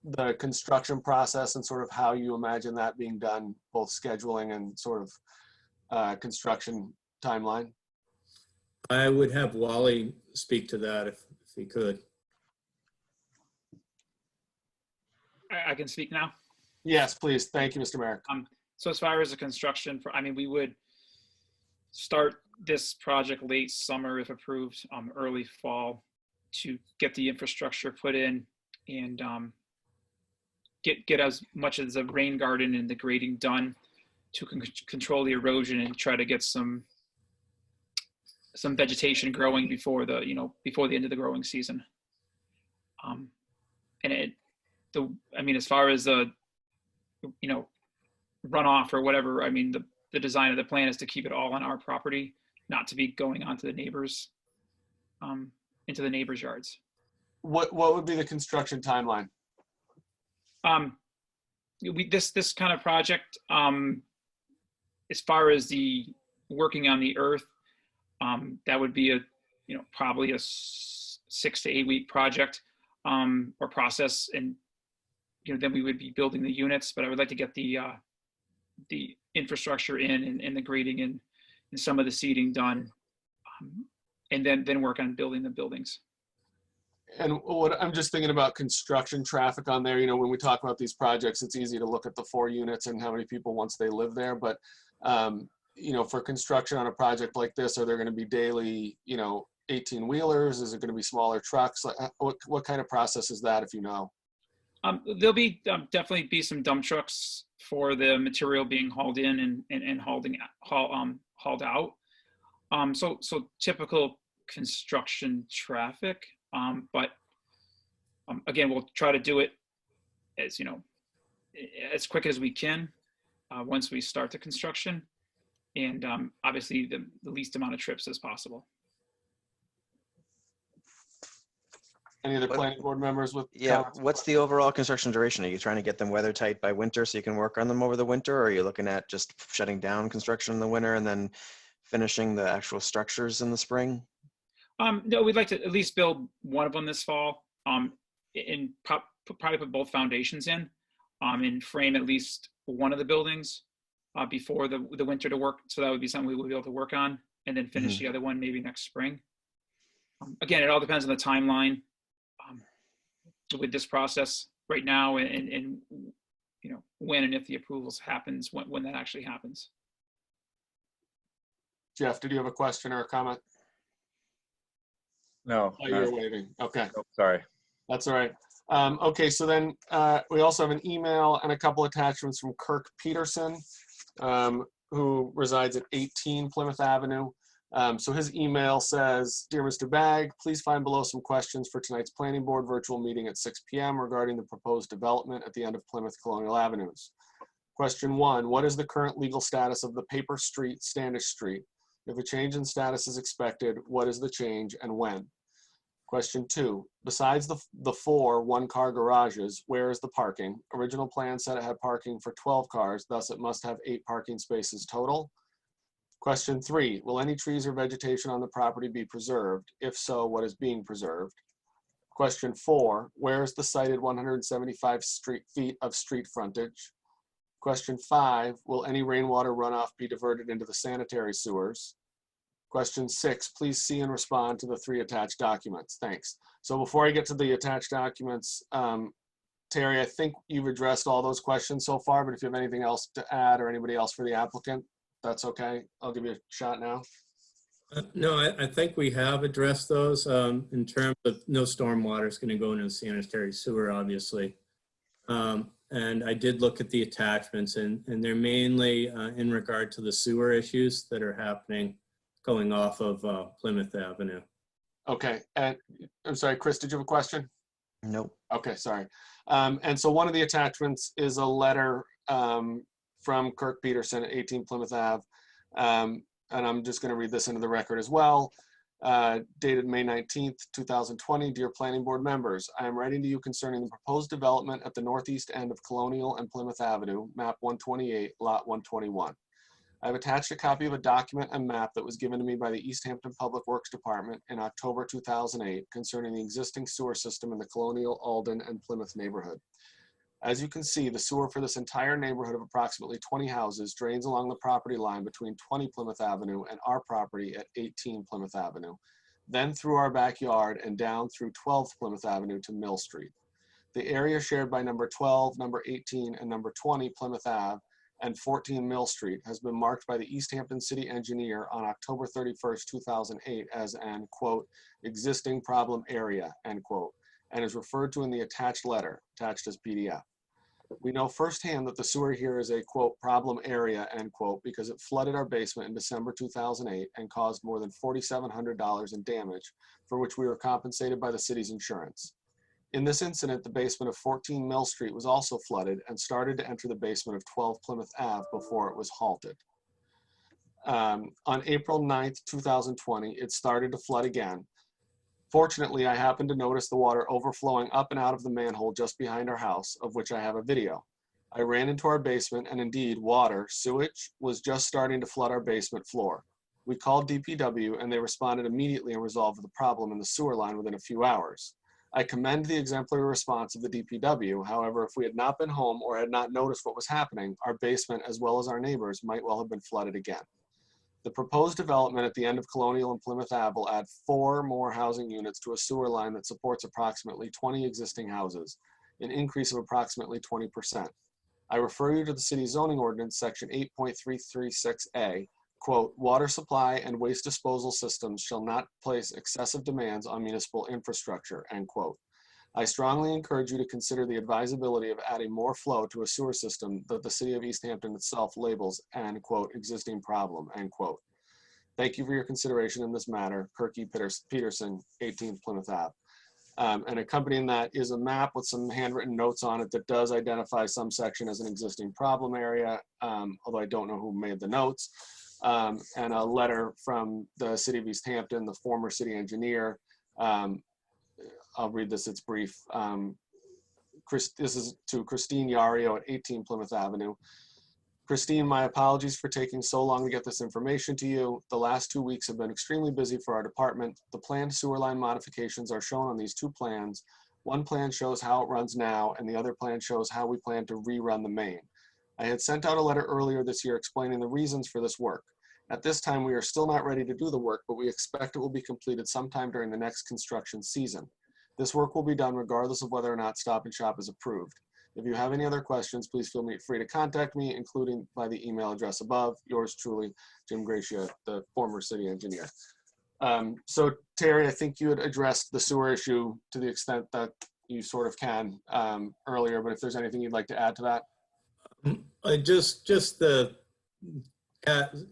the construction process and sort of how you imagine that being done, both scheduling and sort of construction timeline. I would have Wally speak to that if he could. I can speak now. Yes, please. Thank you, Mr. Merrick. So as far as the construction, I mean, we would start this project late summer if approved, early fall, to get the infrastructure put in and get as much as the rain garden and the grading done to control the erosion and try to get some vegetation growing before the end of the growing season. And I mean, as far as runoff or whatever, I mean, the design of the plan is to keep it all on our property, not to be going onto the neighbors, into the neighbors' yards. What would be the construction timeline? This kind of project, as far as the working on the earth, that would be probably a 6 to 8 week project or process, and then we would be building the units. But I would like to get the infrastructure in and the grading and some of the seeding done, and then work on building the buildings. And what I'm just thinking about construction traffic on there, when we talk about these projects, it's easy to look at the 4 units and how many people once they live there. But, for construction on a project like this, are there going to be daily, 18 wheelers? Is it going to be smaller trucks? Like, what kind of process is that, if you know? There'll be definitely be some dump trucks for the material being hauled in and hauled out. So typical construction traffic. But again, we'll try to do it as quick as we can once we start the construction, and obviously the least amount of trips as possible. Any other planning board members with? Yeah, comments? what's the overall construction duration? Are you trying to get them weather tight by winter so you can work on them over the winter? Or are you looking at just shutting down construction in the winter and then finishing the actual structures in the spring? No, we'd like to at least build one of them this fall, and probably put both foundations in, and frame at least one of the buildings before the winter to work. So that would be something we would be able to work on, and then finish the other one maybe next spring. Again, it all depends on the timeline with this process right now, and when and if the approvals happens, when that actually happens. Jeff, did you have a question or a comment? No. Oh, you're waving. Okay. Oh, sorry. That's all right. Okay, so then we also have an email and a couple attachments from Kirk Peterson, who resides at 18 Plymouth Avenue. So his email says, "Dear Mr. Bagg, please find below some questions for tonight's planning board virtual meeting at 6 p.m. regarding the proposed development at the end of Plymouth Colonial Avenues. Question 1, what is the current legal status of the Paper Street, Standish Street? If a change in status is expected, what is the change and when? Question 2, besides the 4 one-car garages, where is the parking? Original plan said it had parking for 12 cars, thus it must have 8 parking spaces total. Question 3, will any trees or vegetation on the property be preserved? If so, what is being preserved? Question 4, where is the cited 175 feet of street frontage? Question 5, will any rainwater runoff be diverted into the sanitary sewers? Question 6, please see and respond to the 3 attached documents. Thanks. So before I get to the attached documents, Terry, I think you've addressed all those questions so far, but if you have anything else to add or anybody else for the applicant, that's okay. I'll give you a shot now. No, I think we have addressed those in terms of no stormwater is going to go into the sanitary sewer, obviously. And I did look at the attachments, and they're mainly in regard to the sewer issues that are happening going off of Plymouth Avenue. Okay, and I'm sorry, Chris, did you have a question? Nope. Okay, sorry. And so one of the attachments is a letter from Kirk Peterson at 18 Plymouth Ave. And I'm just going to read this into the record as well. Dated May 19th, 2020. Dear Planning Board members, I am writing to you concerning the proposed development at the northeast end of Colonial and Plymouth Avenue, map 128, lot 121. I've attached a copy of a document and map that was given to me by the Easthampton Public Works Department in October 2008 concerning the existing sewer system in the Colonial, Alden, and Plymouth neighborhood. As you can see, the sewer for this entire neighborhood of approximately 20 houses drains along the property line between 20 Plymouth Avenue and our property at 18 Plymouth Avenue, then through our backyard and down through 12 Plymouth Avenue to Mill Street. The area shared by number 12, number 18, and number 20 Plymouth Ave and 14 Mill Street has been marked by the Easthampton City Engineer on October 31st, 2008 as an, quote, existing problem area, end quote, and is referred to in the attached letter, attached as PDF. We know firsthand that the sewer here is a, quote, problem area, end quote, because it flooded our basement in December 2008 and caused more than $4,700 in damage, for which we were compensated by the city's insurance. In this incident, the basement of 14 Mill Street was also flooded and started to enter the basement of 12 Plymouth Ave before it was halted. On April 9th, 2020, it started to flood again. Fortunately, I happened to notice the water overflowing up and out of the manhole just behind our house, of which I have a video. I ran into our basement and indeed water, sewage, was just starting to flood our basement floor. We called DPW and they responded immediately and resolved the problem in the sewer line within a few hours. I commend the exemplary response of the DPW. However, if we had not been home or had not noticed what was happening, our basement, as well as our neighbors, might well have been flooded again. The proposed development at the end of Colonial and Plymouth Ave will add 4 more housing units to a sewer line that supports approximately 20 existing houses, an increase of approximately 20%. I refer you to the city zoning ordinance, section 8.336A, quote, water supply and waste disposal systems shall not place excessive demands on municipal infrastructure, end quote. I strongly encourage you to consider the advisability of adding more flow to a sewer system that the city of Easthampton itself labels an, quote, existing problem, end quote. Thank you for your consideration in this matter. Kirk Peterson, 18 Plymouth Ave. And accompanying that is a map with some handwritten notes on it that does identify some section as an existing problem area, although I don't know who made the notes. And a letter from the city of Easthampton, the former city engineer. I'll read this, it's brief. This is to Christine Yario at 18 Plymouth Avenue. Christine, my apologies for taking so long to get this information to you. The last 2 weeks have been extremely busy for our department. The planned sewer line modifications are shown on these 2 plans. One plan shows how it runs now, and the other plan shows how we plan to rerun the main. I had sent out a letter earlier this year explaining the reasons for this work. At this time, we are still not ready to do the work, but we expect it will be completed sometime during the next construction season. This work will be done regardless of whether or not Stop and Shop is approved. If you have any other questions, please feel free to contact me, including by the email address above. Yours truly, Jim Gracia, the former city engineer. So Terry, I think you had addressed the sewer issue to the extent that you sort of can earlier, but if there's anything you'd like to add to that. Just the,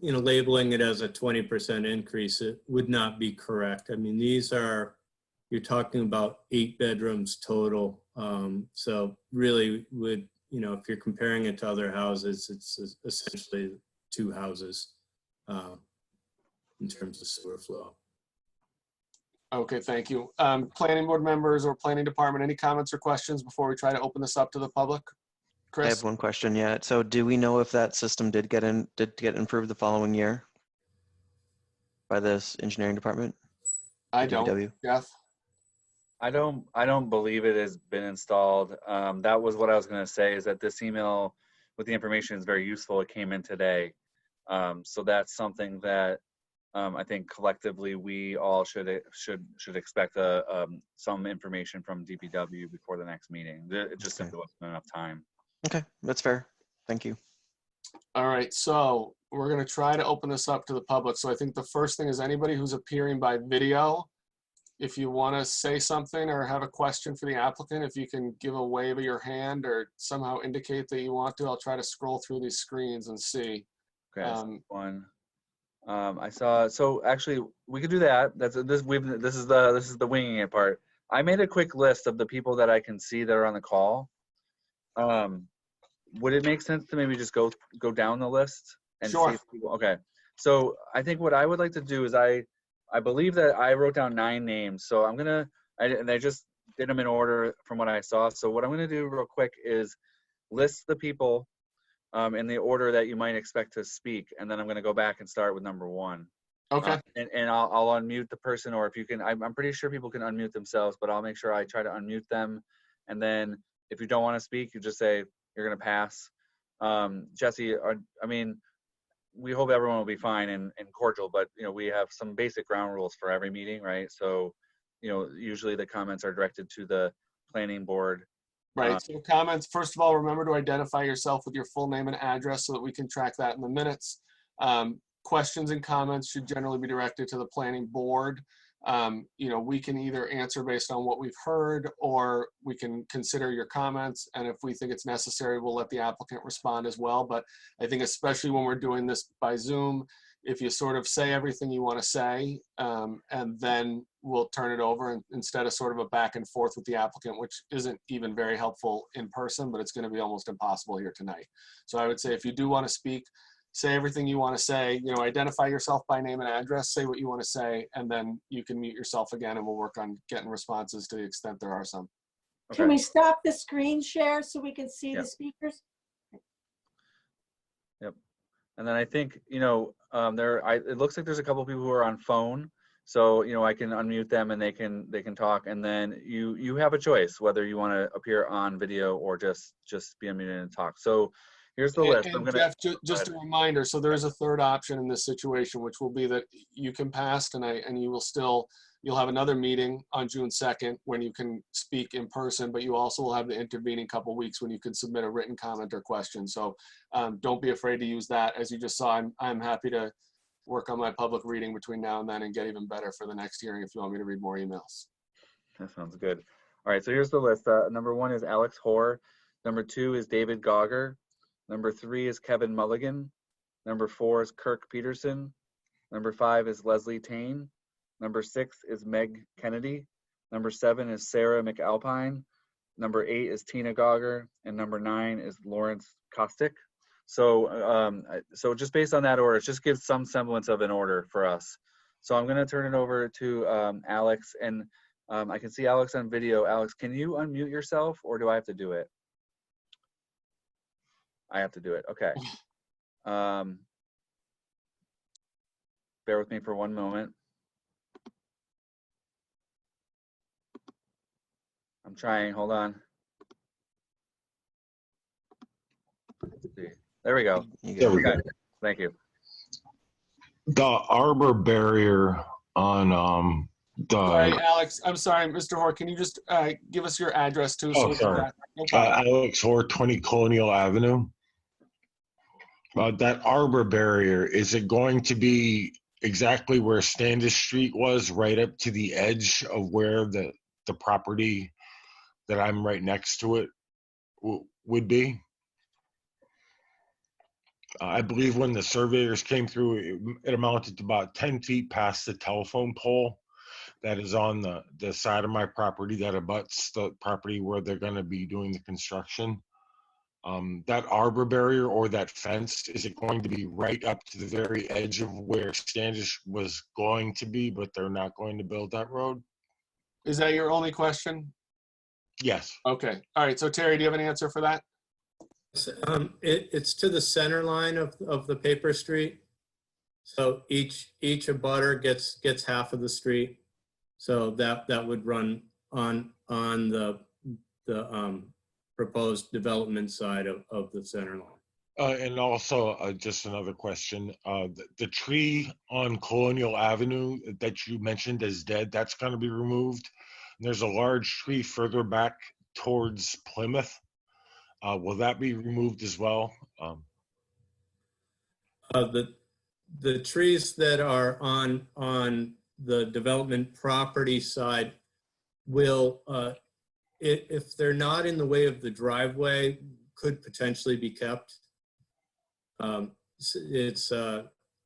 labeling it as a 20% increase, it would not be correct. I mean, you're talking about 8 bedrooms total. So really would, if you're comparing it to other houses, it's essentially 2 houses in terms of sewer flow. Okay, thank you. Planning board members or planning department, any comments or questions before we try to open this up to the public? Chris? I have one question yet. So do we know if that system did get improved the following year by this engineering department? I don't. DPW? Jeff? I don't believe it has been installed. That was what I was going to say, is that this email with the information is very useful. It came in today. So that's something that I think collectively we all should expect some information from DPW before the next meeting. It just simply wasn't enough time. Okay, that's fair. Thank you. All right, so we're going to try to open this up to the public. So I think the first thing is anybody who's appearing by video, if you want to say something or have a question for the applicant, if you can give a wave of your hand or somehow indicate that you want to, I'll try to scroll through these screens and see. Okay, so one. I saw, so actually we could do that. This is the winging it part. I made a quick list of the people that I can see that are on the call. Would it make sense to maybe just go down the list and Sure. see if people, okay. So I think what I would like to do is I believe that I wrote down 9 names. So I just did them in order from what I saw. So what I'm gonna do real quick is list the people in the order that you might expect to speak, and then I'm gonna go back and start with number 1. Okay. And I'll unmute the person, or if you can, I'm pretty sure people can unmute themselves, but I'll make sure I try to unmute them. And then if you don't want to speak, you just say you're going to pass. Jesse, I mean, we hope everyone will be fine and cordial, but we have some basic ground rules for every meeting, right? So, usually the comments are directed to the planning board. Right. So comments, first of all, remember to identify yourself with your full name and address so that we can track that in the minutes. Questions and comments should generally be directed to the planning board. We can either answer based on what we've heard, or we can consider your comments. And if we think it's necessary, we'll let the applicant respond as well. But I think especially when we're doing this by Zoom, if you sort of say everything you want to say, and then we'll turn it over instead of sort of a back and forth with the applicant, which isn't even very helpful in person, but it's going to be almost impossible here tonight. So I would say if you do want to speak, say everything you want to say, identify yourself by name and address, say what you want to say, and then you can mute yourself again, and we'll work on getting responses to the extent there are some. Okay. Can we stop the screen share so we can see Yep. the speakers? Yep. And then I think, it looks like there's a couple people who are on phone. So, I can unmute them and they can talk. And then you have a choice whether you want to appear on video or just be unmuted and talk. So here's the list. And Jeff, just a reminder, so there is a third option in this situation, which will be that you can pass tonight and you'll have another meeting on June 2nd when you can speak in person, but you also will have the intervening couple weeks when you can submit a written comment or question. So don't be afraid to use that. As you just saw, I'm happy to work on my public reading between now and then and get even better for the next hearing if you want me to read more emails. That sounds good. All right, so here's the list. Number 1 is Alex Hoare. Number 2 is David Gauger. Number 3 is Kevin Mulligan. Number 4 is Kirk Peterson. Number 5 is Leslie Tain. Number 6 is Meg Kennedy. Number 7 is Sarah McAlpine. Number 8 is Tina Gauger. And number 9 is Lawrence Kostick. So just based on that order, it just gives some semblance of an order for us. So I'm going to turn it over to Alex. And I can see Alex on video. Alex, can you unmute yourself, or do I have to do it? I have to do it. Okay. Bear with me for one moment. I'm trying. Hold on. Let's see. There we go. There we go. Thank you. The arbor barrier on Sorry, Alex. I'm sorry, Mr. Hoare. Can you just give us your address too? Oh, sorry. No problem. Alex Hoare, 20 Colonial Avenue. That arbor barrier, is it going to be exactly where Standish Street was, right up to the edge of where the property that I'm right next to it would be? I believe when the surveyors came through, it amounted to about 10 feet past the telephone pole that is on the side of my property that abuts the property where they're going to be doing the construction. That arbor barrier or that fence, is it going to be right up to the very edge of where Standish was going to be, but they're not going to build that road? Is that your only question? Yes. Okay. All right. So Terry, do you have an answer for that? It's to the center line of the paper street. So each abutter gets half of the street. So that would run on the proposed development side of the center line. And also, just another question, the tree on Colonial Avenue that you mentioned as dead, that's going to be removed. And there's a large tree further back towards Plymouth. Will that be removed as well? The trees that are on the development property side will, if they're not in the way of the driveway, could potentially be kept. It's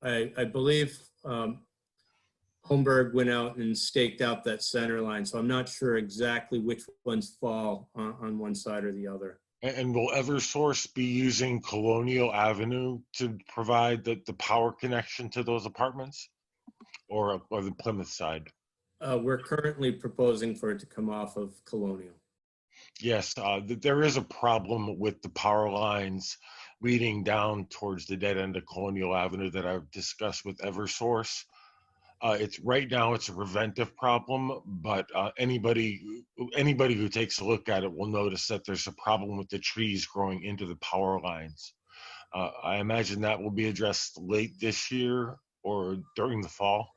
I believe Holmberg went out and staked out that center line, so I'm not sure exactly which ones fall on one side or the other. And will Eversource be using Colonial Avenue to provide the power connection to those apartments, or the Plymouth side? We're currently proposing for it to come off of Colonial. Yes, there is a problem with the power lines leading down towards the dead end of Colonial Avenue that I've discussed with Eversource. It's right now it's a preventive problem, but anybody who takes a look at it will notice that there's a problem with the trees growing into the power lines. I imagine that will be addressed late this year or during the fall.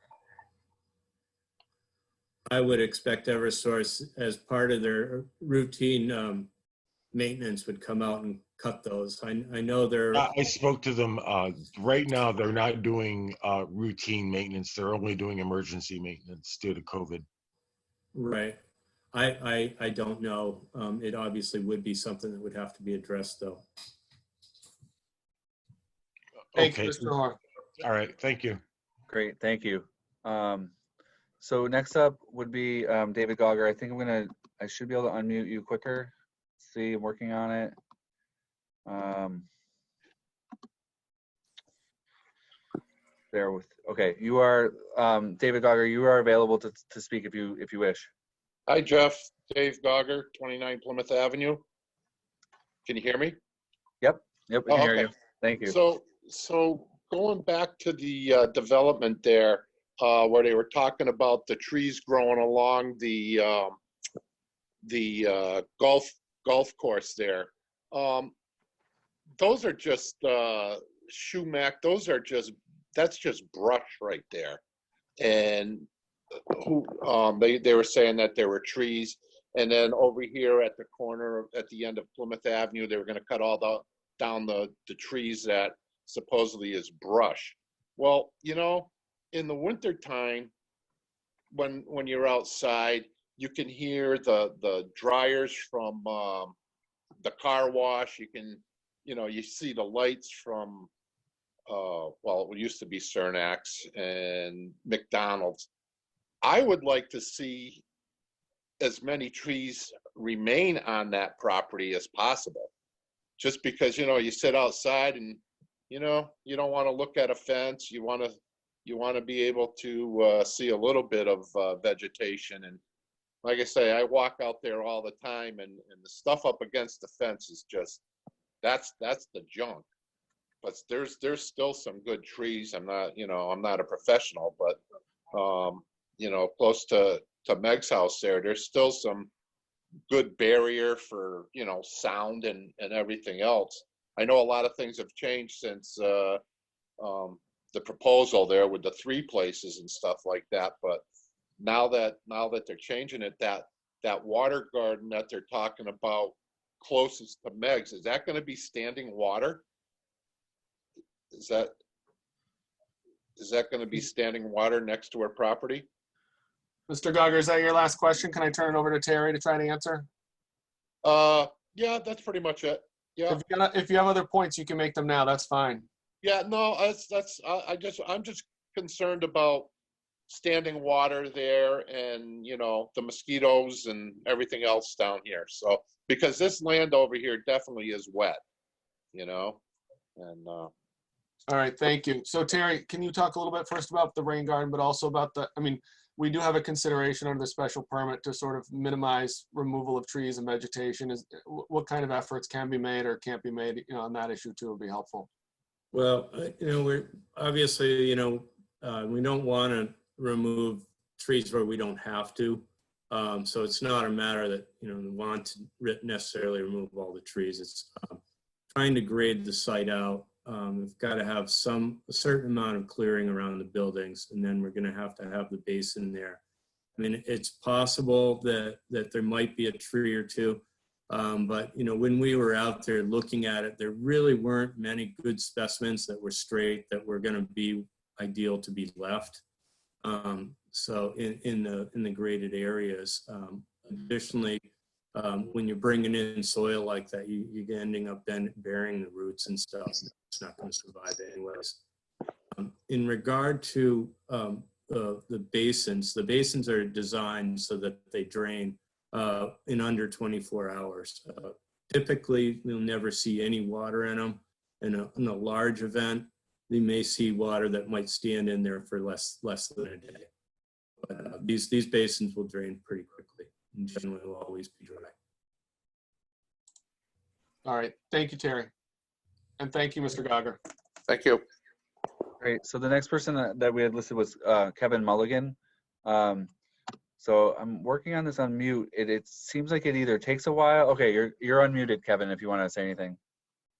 I would expect Eversource, as part of their routine maintenance, would come out and cut those. I know they're. I spoke to them. Right now, they're not doing routine maintenance. They're only doing emergency maintenance due to COVID. Right. I don't know. It obviously would be something that would have to be addressed, though. Thank Okay. you, Mr. Hoare. All right. Thank you. Great, thank you. So next up would be David Gogger. I think I should be able to unmute you quicker. See, I'm working on it. Okay, you are, David Gogger, you are available to speak if you wish. Hi, Jeff. Dave Gogger, 29 Plymouth Avenue. Can you hear me? Yep, I can hear you. Thank you. So going back to the development there, where they were talking about the trees growing along the golf course there. Those are just sumac. That's just brush right there. And they were saying that there were trees, and then over here at the corner at the end of Plymouth Avenue, they were going to cut all down the trees that supposedly is brush. Well, in the wintertime, when you're outside, you can hear the dryers from the car wash. You can, you see the lights from, well, it used to be Cernax and McDonald's. I would like to see as many trees remain on that property as possible. Just because, you sit outside and, you don't want to look at a fence. You want to be able to see a little bit of vegetation. And like I say, I walk out there all the time, and the stuff up against the fence is just, that's the junk. But there's still some good trees. I'm not a professional, but close to Meg's house there's still some good barrier for, sound and everything else. I know a lot of things have changed since the proposal there with the 3 places and stuff like that. But now that they're changing it, that water garden that they're talking about closest to Meg's, is that going to be standing water? Is that going to be standing water next to her property? Mr. Gogger, is that your last question? Can I turn it over to Terry to try to answer? Yeah, that's pretty much it. Yeah. If you have other points, you can make them now. That's fine. Yeah, no, I'm just concerned about standing water there and, the mosquitoes and everything else down here. So, because this land over here definitely is wet, and all right, thank you. So Terry, can you talk a little bit first about the rain garden, but also about we do have a consideration under the special permit to sort of minimize removal of trees and vegetation. What kind of efforts can be made or can't be made, on that issue too would be helpful. Well, we're obviously, we don't want to remove trees where we don't have to. So it's not a matter that, we want to necessarily remove all the trees. It's trying to grade the site out. We've got to have a certain amount of clearing around the buildings, and then we're going to have the basin there. I mean, it's possible that there might be a tree or two, but when we were out there looking at it, there really weren't many good specimens that were straight that were going to be ideal to be left. So in the graded areas, additionally. When you're bringing in soil like that, you're ending up then burying the roots and stuff. It's not going to survive anyways. In regard to the basins are designed so that they drain in under 24 hours. Typically, you'll never see any water in them. In a large event, you may see water that might stand in there for less than a day. But these basins will drain pretty quickly and generally will always be dry. All right, thank you, Terry. And thank you, Mr. Gauger. Thank you. Great. So the next person that we had listed was Kevin Mulligan. So I'm working on this on mute. It seems like it either takes a while. Okay, you're unmuted, Kevin, if you want to say anything.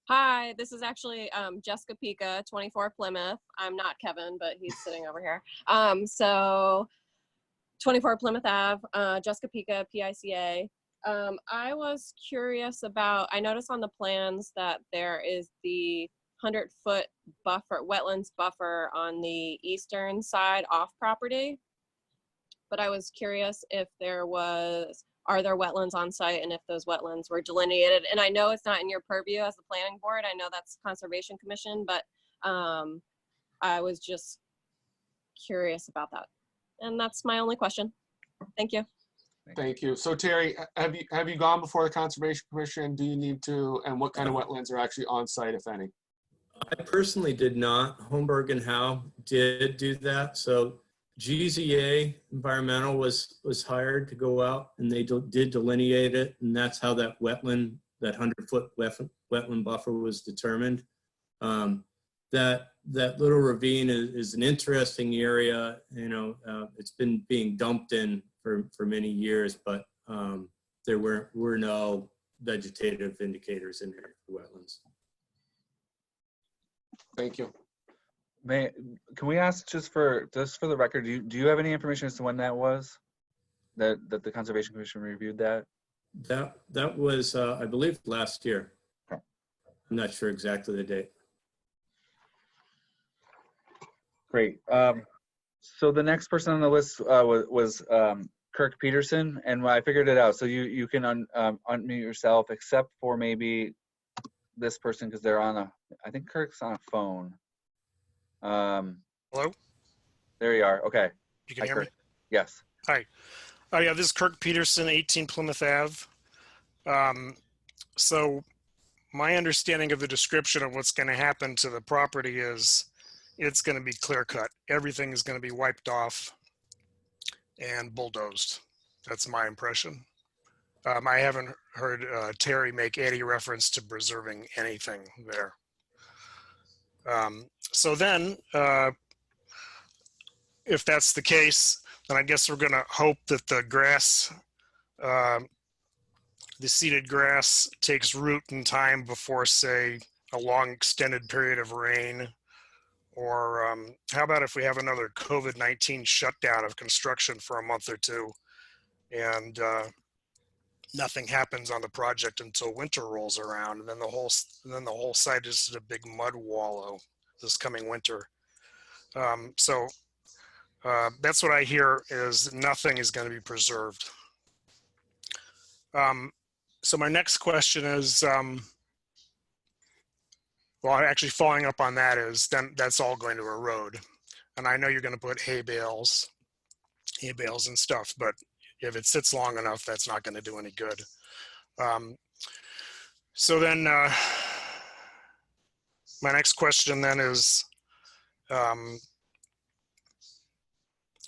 Hi, this is actually Jessica Pica, 24 Plymouth. I'm not Kevin, but he's sitting over here. So 24 Plymouth Ave, Jessica Pica, PICA. I was curious about, I noticed on the plans that there is the 100-foot buffer, wetlands buffer on the eastern side off property. But I was curious if are there wetlands on site and if those wetlands were delineated? And I know it's not in your purview as the planning board. I know that's Conservation Commission, but I was just curious about that. And that's my only question. Thank you. Thank you. So Terry, have you gone before the Conservation Commission? Do you need to, and what kind of wetlands are actually on site, if any? I personally did not. Holmberg and Howe did do that. So GZA Environmental was hired to go out and they did delineate it. And that's how that wetland, that 100-foot wetland buffer was determined. That little ravine is an interesting area. You know, it's been being dumped in for many years, but there were no vegetative indicators in there for wetlands. Thank you. Can we ask just for the record, do you have any information as to when that was? That the Conservation Commission reviewed that? That was, I believe, last year. I'm not sure exactly the date. Great. So the next person on the list was Kirk Peterson, and I figured it out. So you can unmute yourself, except for maybe this person because they're on I think Kirk's on a phone. Hello? There you are. Okay. You can hear me? Yes. Hi. Yeah, this is Kirk Peterson, 18 Plymouth Ave. So my understanding of the description of what's going to happen to the property is it's going to be clear cut. Everything is going to be wiped off and bulldozed. That's my impression. I haven't heard Terry make any reference to preserving anything there. So then, if that's the case, then I guess we're going to hope that the grass, the seeded grass takes root in time before, say, a long extended period of rain. Or how about if we have another COVID-19 shutdown of construction for a month or two and nothing happens on the project until winter rolls around, and then the whole site is just a big mud wallow this coming winter. So that's what I hear is nothing is going to be preserved. So my next question is, well, actually following up on that is then that's all going to erode. And I know you're going to put hay bales and stuff, but if it sits long enough, that's not going to do any good. So then my next question then is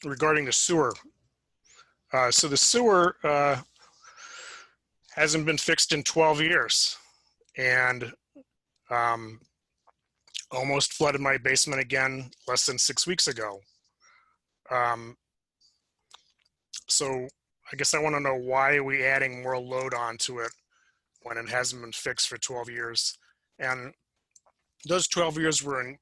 regarding the sewer. So the sewer hasn't been fixed in 12 years and almost flooded my basement again less than 6 weeks ago. So I guess I want to know, why are we adding more load onto it when it hasn't been fixed for 12 years? And those 12 years were in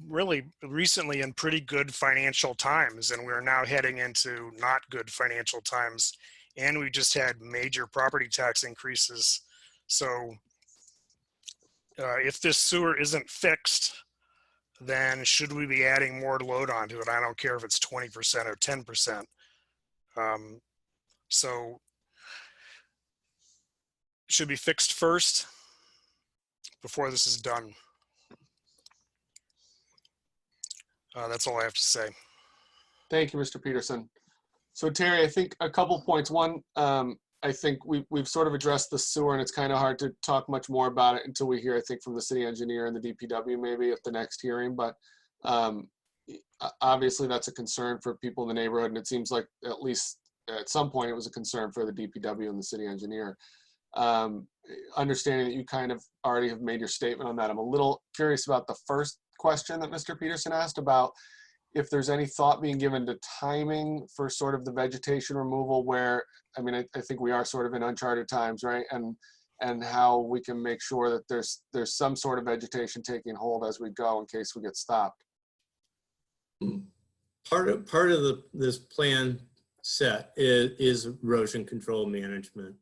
really recently in pretty good financial times, and we're now heading into not good financial times. And we just had major property tax increases. So if this sewer isn't fixed, then should we be adding more load onto it? I don't care if it's 20% or 10%. So should be fixed first before this is done. That's all I have to say. Thank you, Mr. Peterson. So Terry, I think a couple points. One, I think we've sort of addressed the sewer, and it's kind of hard to talk much more about it until we hear, I think, from the city engineer and the DPW maybe at the next hearing. But obviously that's a concern for people in the neighborhood, and it seems like at least at some point it was a concern for the DPW and the city engineer. Understanding that you kind of already have made your statement on that, I'm a little curious about the first question that Mr. Peterson asked about if there's any thought being given to timing for sort of the vegetation removal, where, I mean, I think we are sort of in uncharted times, right? And how we can make sure that there's some sort of vegetation taking hold as we go in case we get stopped. Part of this plan set is erosion control management.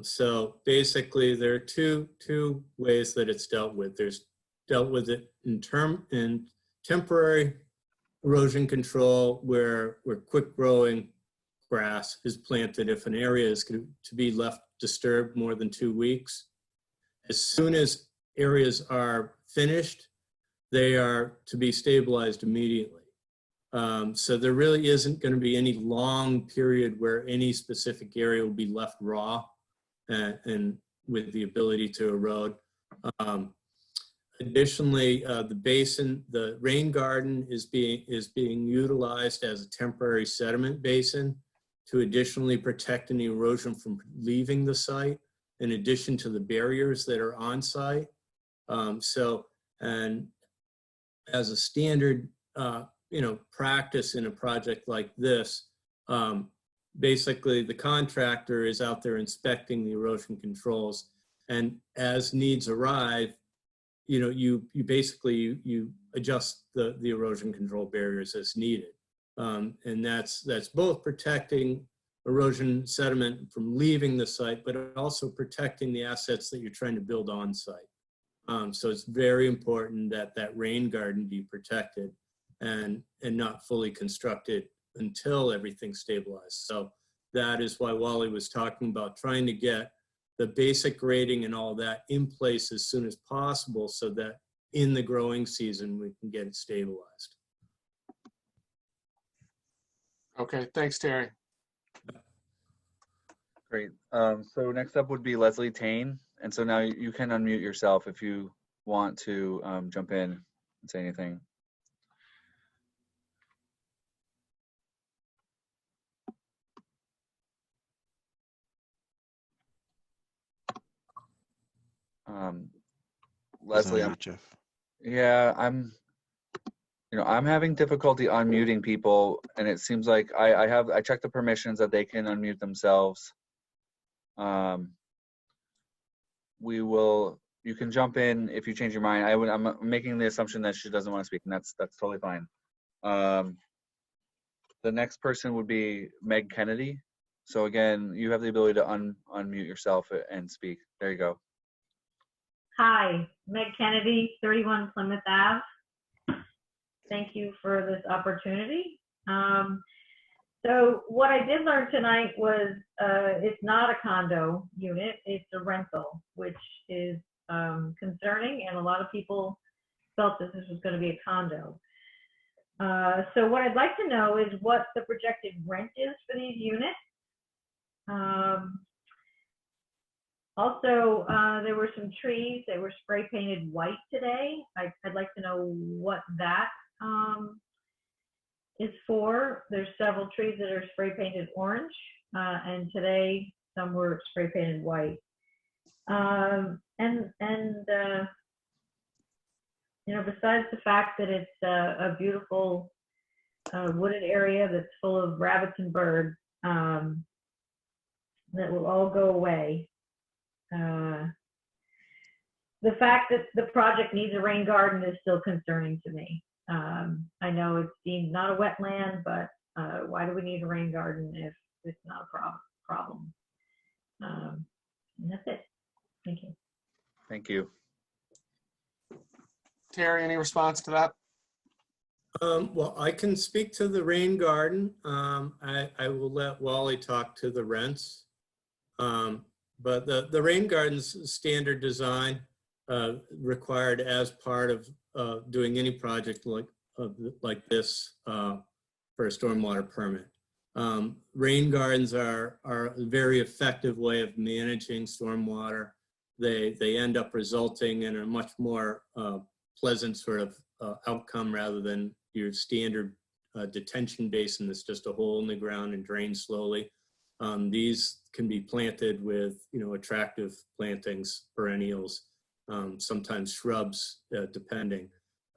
So basically there are two ways that it's dealt with. There's dealt with it in temporary erosion control where quick growing grass is planted if an area is to be left disturbed more than 2 weeks. As soon as areas are finished, they are to be stabilized immediately. So there really isn't going to be any long period where any specific area will be left raw and with the ability to erode. Additionally, the rain garden is being utilized as a temporary sediment basin to additionally protect any erosion from leaving the site, in addition to the barriers that are on site. And as a standard, practice in a project like this, basically the contractor is out there inspecting the erosion controls, and as needs arrive, you basically adjust the erosion control barriers as needed. And that's both protecting erosion sediment from leaving the site, but also protecting the assets that you're trying to build on site. So it's very important that rain garden be protected and not fully constructed until everything's stabilized. So that is why Wally was talking about trying to get the basic grading and all that in place as soon as possible so that in the growing season we can get it stabilized. Okay, thanks, Terry. Great. So next up would be Leslie Tane. And so now you can unmute yourself if you want to jump in and say anything. Leslie, I'm having difficulty unmuting people, and it seems like I checked the permissions that they can unmute themselves. You can jump in if you change your mind. I'm making the assumption that she doesn't want to speak, and that's totally fine. The next person would be Meg Kennedy. So again, you have the ability to unmute yourself and speak. There you go. Hi, Meg Kennedy, 31 Plymouth Ave. Thank you for this opportunity. So what I did learn tonight was it's not a condo unit, it's a rental, which is concerning, and a lot of people felt that this was going to be a condo. So what I'd like to know is what the projected rent is for these units. Also, there were some trees that were spray painted white today. I'd like to know what that is for. There's several trees that are spray painted orange, and today some were spray painted white. Besides the fact that it's a beautiful wooded area that's full of rabbits and birds that will all go away. The fact that the project needs a rain garden is still concerning to me. I know it's deemed not a wetland, but why do we need a rain garden if it's not a problem? And that's it. Thank you. Thank you. Terry, any response to that? Well, I can speak to the rain garden. I will let Wally talk to the rents. But the rain garden's standard design required as part of doing any project like like this for a stormwater permit. Rain gardens are a very effective way of managing stormwater. They end up resulting in a much more pleasant sort of outcome rather than your standard detention basin that's just a hole in the ground and drains slowly. These can be planted with, attractive plantings, perennials, sometimes shrubs, depending.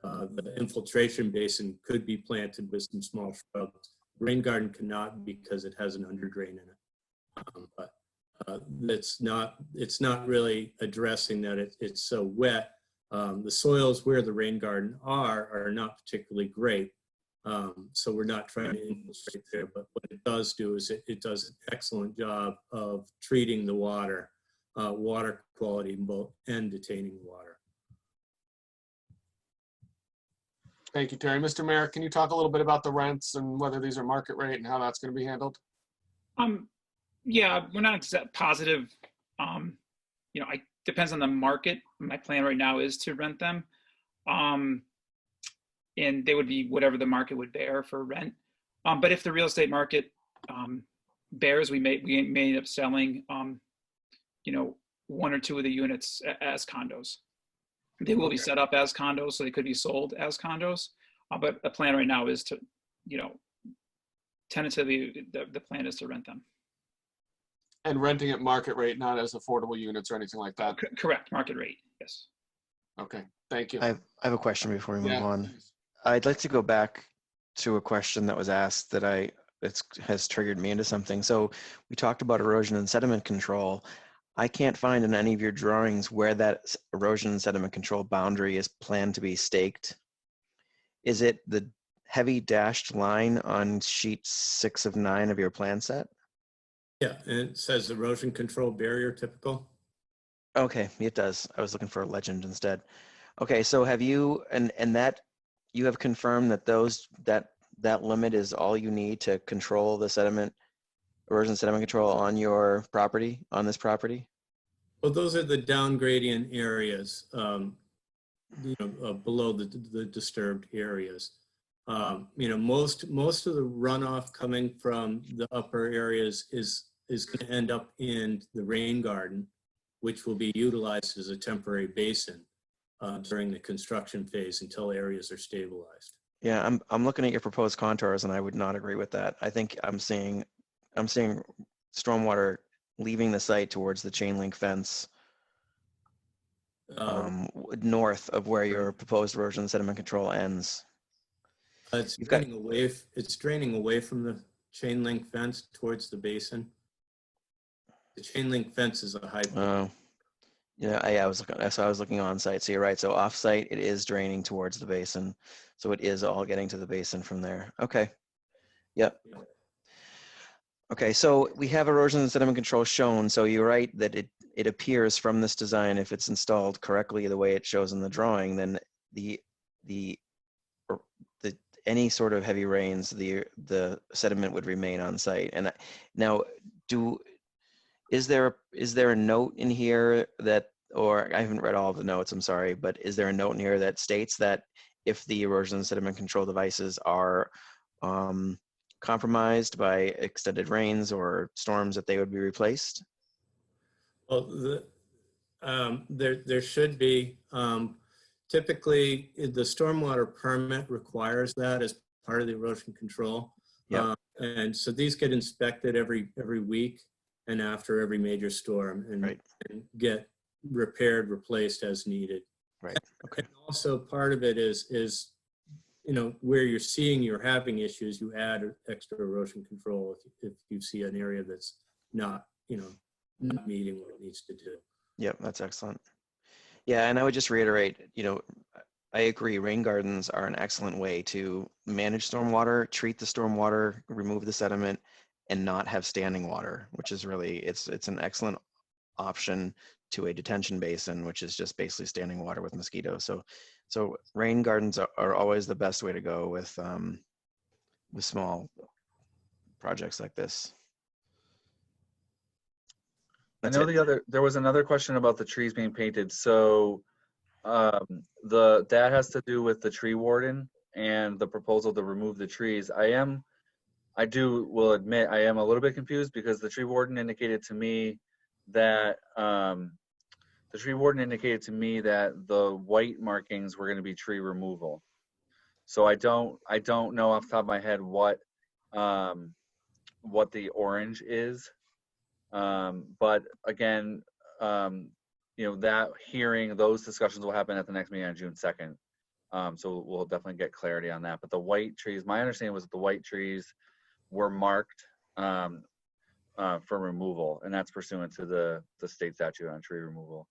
The infiltration basin could be planted with some small shrubs. Rain garden cannot because it has an underdrain in it. But it's not really addressing that it's so wet. The soils where the rain garden are not particularly great. So we're not trying to infiltrate there, but what it does do is it does an excellent job of treating the water, water quality and detaining water. Thank you, Terry. Mr. Merrick, can you talk a little bit about the rents and whether these are market rate and how that's going to be handled? Yeah, we're not positive. It depends on the market. My plan right now is to rent them. And they would be whatever the market would bear for rent. But if the real estate market bears, we may end up selling, one or two of the units as condos. They will be set up as condos, so they could be sold as condos. But the plan right now is to, tentatively, the plan is to rent them. And renting at market rate, not as affordable units or anything like that? Correct, market rate, yes. Okay, thank you. I have a question before we move Yeah. on. I'd like to go back to a question that was asked that has triggered me into something. So we talked about erosion and sediment control. I can't find in any of your drawings where that erosion and sediment control boundary is planned to be staked. Is it the heavy dashed line on sheet 6 of 9 of your plan set? Yeah, and it says erosion control barrier typical. Okay, it does. I was looking for a legend instead. Okay, so have you, and that, you have confirmed that that limit is all you need to control the sediment, erosion sediment control on your property, on this property? Well, those are the down gradient areas, below the disturbed areas. Most of the runoff coming from the upper areas is going to end up in the rain garden, which will be utilized as a temporary basin during the construction phase until areas are stabilized. Yeah, I'm looking at your proposed contours and I would not agree with that. I think I'm seeing stormwater leaving the site towards the chain link fence north of where your proposed erosion and sediment control ends. It's draining away from the chain link fence towards the basin. The chain link fence is a high point. I was looking on site. So you're right. So off site, it is draining towards the basin. So it is all getting to the basin from there. Okay. Yep. Okay. So we have erosion and sediment control shown. So you're right that it appears from this design, if it's installed correctly the way it shows in the drawing, then any sort of heavy rains, the sediment would remain on site. And now, is there a note in here that, or I haven't read all of the notes, I'm sorry, but is there a note in here that states that if the erosion and sediment control devices are compromised by extended rains or storms, that they would be replaced? Well, there should be. Typically, the stormwater permit requires that as part of the erosion control. Yeah. And so these get inspected every week and after every major storm and get repaired, replaced as needed. Right. Okay. And also part of it is where you're having issues, you add extra erosion control if you see an area that's not meeting what it needs to do. Yep, that's excellent. Yeah, and I would just reiterate, I agree, rain gardens are an excellent way to manage stormwater, treat the stormwater, remove the sediment, and not have standing water, which is really, it's an excellent option to a detention basin, which is just basically standing water with mosquitoes. So rain gardens are always the best way to go with small projects like this. I know there was another question about the trees being painted. So that has to do with the tree warden. and the proposal to remove the trees, will admit I am a little bit confused because the tree warden indicated to me that the white markings were going to be tree removal. So I don't know off the top of my head what the orange is. But again, that hearing, those discussions will happen at the next meeting on June 2nd. So we'll definitely get clarity on that. But the white trees, my understanding was that the white trees were marked for removal, and that's pursuant to the state statute on tree removal.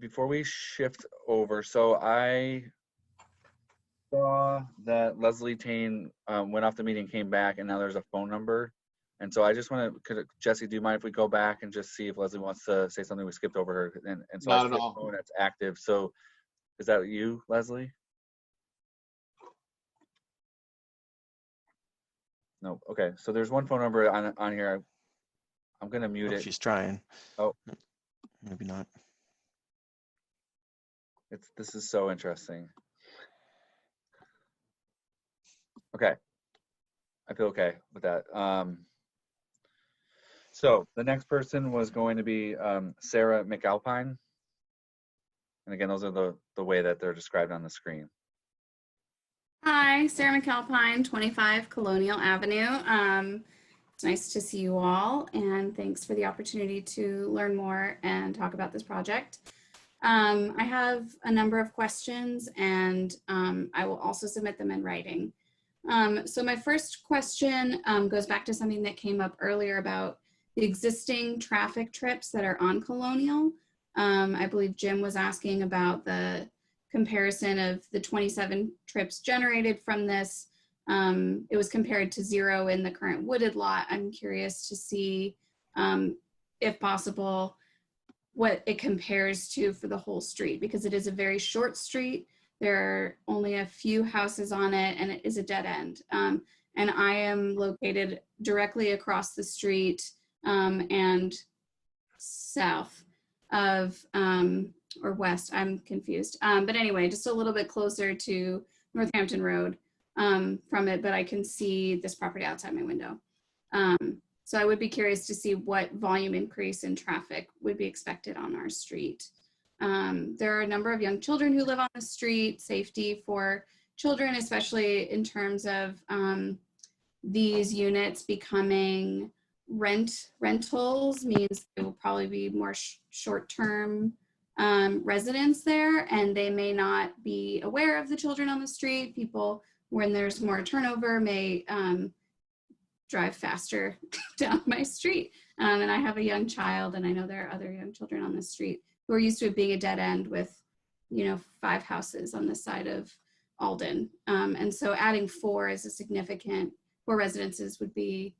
Before we shift over, so I saw that Leslie Tane went off the meeting, came back, and now there's a phone number. And so I just want to, Jesse, do you mind if we go back and just see if Leslie wants to say something? We skipped over her. And so Not I at all. phone, it's active. So is that you, Leslie? No. Okay. So there's one phone number on here. I'm going to mute it. She's trying. Oh. Maybe not. This is so interesting. Okay. I feel okay with that. So the next person was going to be Sarah McAlpine. And again, those are the way that they're described on the screen. Hi, Sarah McAlpine, 25 Colonial Avenue. It's nice to see you all, and thanks for the opportunity to learn more and talk about this project. I have a number of questions, and I will also submit them in writing. So my first question goes back to something that came up earlier about the existing traffic trips that are on Colonial. I believe Jim was asking about the comparison of the 27 trips generated from this. It was compared to 0 in the current wooded lot. I'm curious to see, if possible, what it compares to for the whole street, because it is a very short street. There are only a few houses on it, and it is a dead end. And I am located directly across the street and south of, or west, I'm confused. But anyway, just a little bit closer to Northampton Road from it, but I can see this property outside my window. So I would be curious to see what volume increase in traffic would be expected on our street. There are a number of young children who live on the street. Safety for children, especially in terms of these units becoming rentals, means there will probably be more short-term residents there, and they may not be aware of the children on the street. People, when there's more turnover, may drive faster down my street. And I have a young child, and I know there are other young children on the street who are used to it being a dead end with, 5 houses on this side of Alden. And so adding 4 is a significant, 4 residences would be,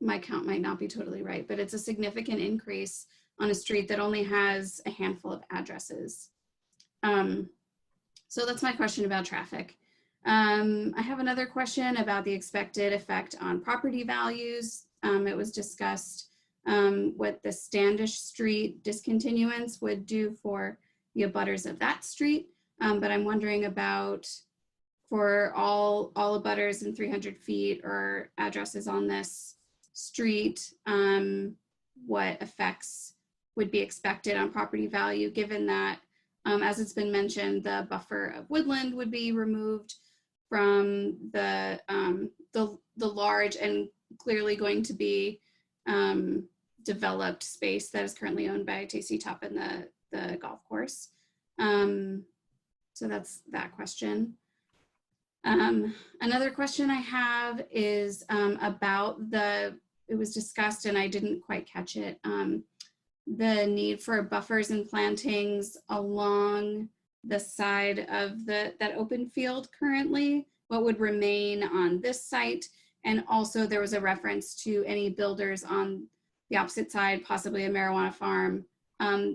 my count might not be totally right, but it's a significant increase on a street that only has a handful of addresses. So that's my question about traffic. I have another question about the expected effect on property values. It was discussed what the Standish Street discontinuance would do for the abutters of that street. But I'm wondering about for all abutters in 300 feet or addresses on this street, what effects would be expected on property value, given that, as it's been mentioned, the buffer of woodland would be removed from the large and clearly going to be developed space that is currently owned by T.C. Top and the golf course. So that's that question. Another question I have is about it was discussed and I didn't quite catch it, the need for buffers and plantings along the side of that open field currently, what would remain on this site. And also there was a reference to any builders on the opposite side, possibly a marijuana farm,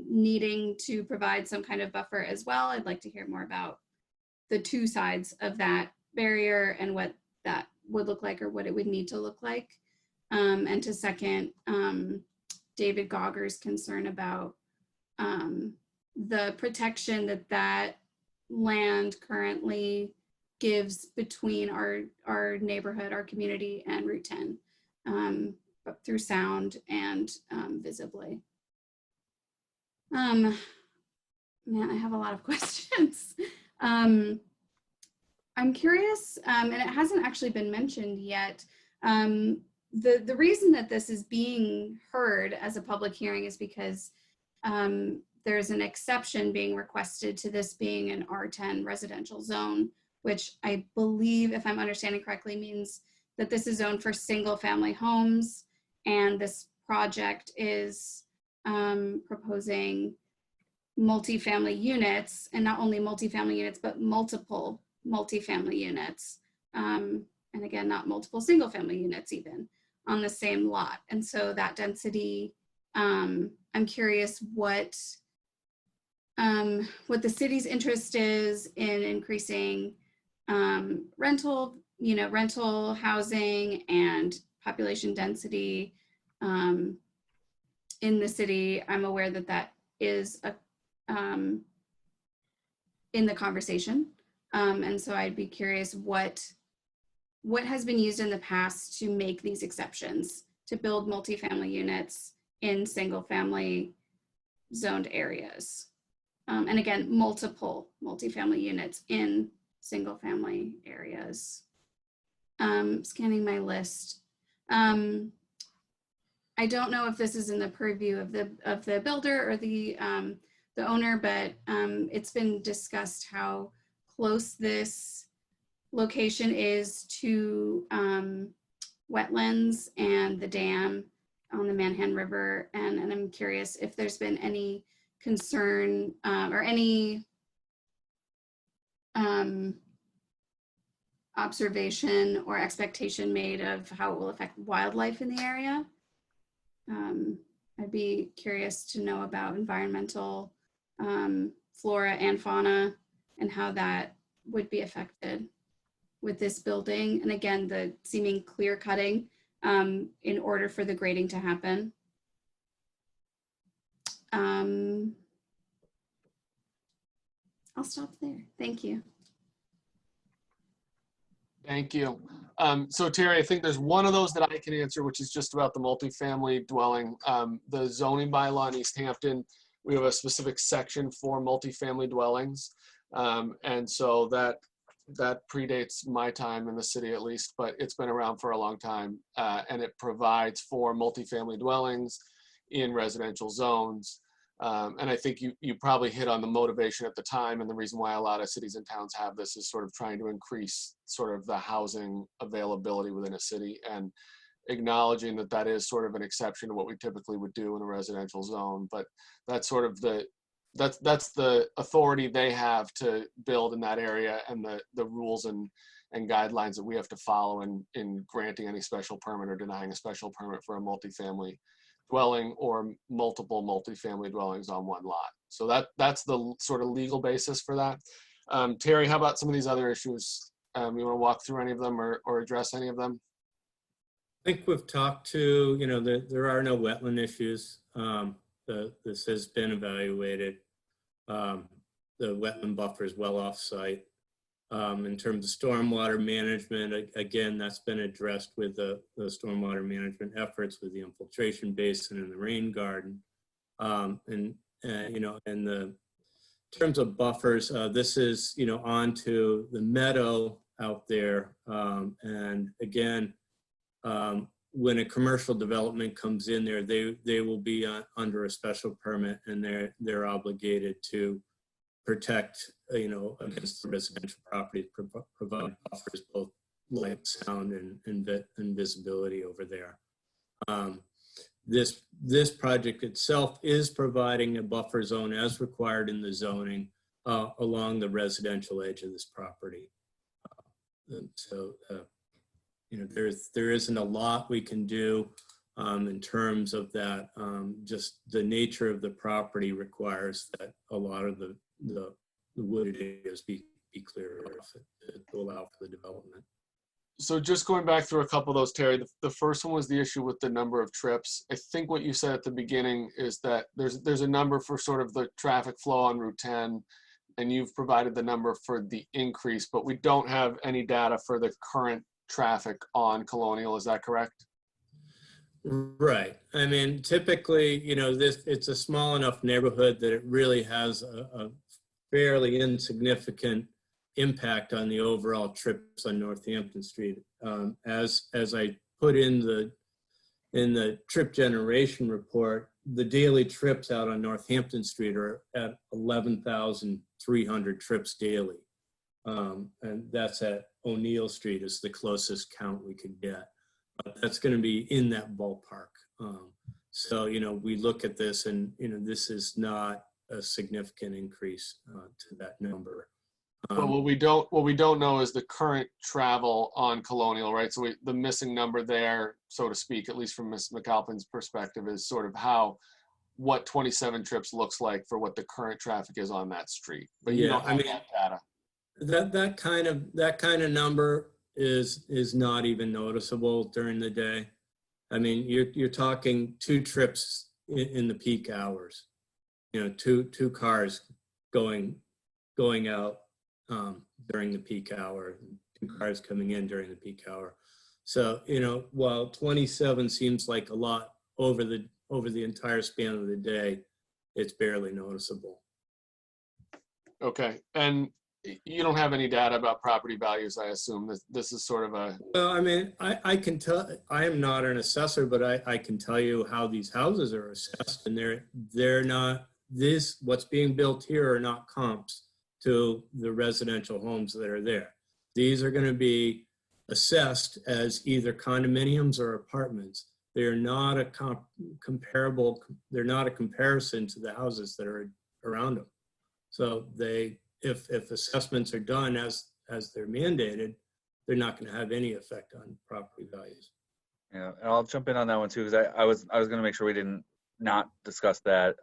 needing to provide some kind of buffer as well. I'd like to hear more about the 2 sides of that barrier and what that would look like or what it would need to look like. And to second David Gauger's concern about the protection that land currently gives between our neighborhood, our community, and Route 10, through sound and visibly. Man, I have a lot of questions. I'm curious, and it hasn't actually been mentioned yet. The reason that this is being heard as a public hearing is because there's an exception being requested to this being an R10 residential zone, which I believe, if I'm understanding correctly, means that this is zoned for single family homes. And this project is proposing multifamily units, and not only multifamily units, but multiple multifamily units. And again, not multiple single family units even on the same lot. And so that density, I'm curious what the city's interest is in increasing rental housing and population density in the city. I'm aware that that is in the conversation. And so I'd be curious what has been used in the past to make these exceptions to build multifamily units in single family zoned areas. And again, multiple multifamily units in single family areas. Scanning my list. I don't know if this is in the purview of the builder or the owner, but it's been discussed how close this location is to wetlands and the dam on the Manhan River, and I'm curious if there's been any concern or any observation or expectation made of how it will affect wildlife in the area. I'd be curious to know about environmental flora and fauna and how that would be affected with this building. And again, the seeming clear cutting in order for the grading to happen. I'll stop there. Thank you. Thank you. So Terry, I think there's one of those that I can answer, which is just about the multifamily dwelling. The zoning bylaw in Easthampton, we have a specific section for multifamily dwellings. And so that predates my time in the city at least, but it's been around for a long time. And it provides for multifamily dwellings in residential zones. And I think you probably hit on the motivation at the time, and the reason why a lot of cities and towns have this is sort of trying to increase sort of the housing availability within a city, and acknowledging that that is sort of an exception to what we typically would do in a residential zone. But that's sort of that's the authority they have to build in that area, and the rules and guidelines that we have to follow in granting any special permit or denying a special permit for a multifamily dwelling or multiple multifamily dwellings on one lot. So that's the sort of legal basis for that. Terry, how about some of these other issues? You want to walk through any of them or address any of them? I think we've talked to, there are no wetland issues. This has been evaluated. The wetland buffer is well off-site. In terms of stormwater management, again, that's been addressed with the stormwater management efforts with the infiltration basin and the rain garden. In terms of buffers, this is, onto the meadow out there. And again, when a commercial development comes in there, they will be under a special permit, and they're obligated to protect, against the residential properties, provide buffers, both light, sound, and visibility over there. This project itself is providing a buffer zone as required in the zoning along the residential edge of this property. There isn't a lot we can do in terms of that. Just the nature of the property requires that a lot of the wooded areas be cleared to allow for the development. So just going back through a couple of those, Terry, the first one was the issue with the number of trips. I think what you said at the beginning is that there's a number for sort of the traffic flow on Route 10 and you've provided the number for the increase, but we don't have any data for the current traffic on Colonial. Is that correct? Right. I mean, typically, you know, it's a small enough neighborhood that it really has a fairly insignificant impact on the overall trips on Northampton Street. As I put in the trip generation report, the daily trips out on Northampton Street are at 11,300 trips daily. And that's at O'Neill Street is the closest count we could get. But that's going to be in that ballpark. So, you know, we look at this and, you know, this is not a significant increase to that number. Well, what we don't know is the current travel on Colonial, right? So the missing number there, so to speak, at least from Ms. McAlpin's perspective, is sort of what 27 trips looks like for what the current traffic is on that street. But you don't have that data. That kind of number is not even noticeable during the day. I mean, you're talking 2 trips in the peak hours. You know, two cars going out during the peak hour, 2 cars coming in during the peak hour. So, you know, while 27 seems like a lot over the entire span of the day, it's barely noticeable. Okay, and you don't have any data about property values, I assume. This is sort of a... Well, I mean, I can tell, I am not an assessor, but I can tell you how these houses are assessed, and they're not, what's being built here are not comps to the residential homes that are there. These are going to be assessed as either condominiums or apartments. They are not a comparable, they're not a comparison to the houses that are around them. So if assessments are done as they're mandated, they're not going to have any effect on property values. Yeah, and I'll jump in on that one too, because I was going to make sure we didn't not discuss that.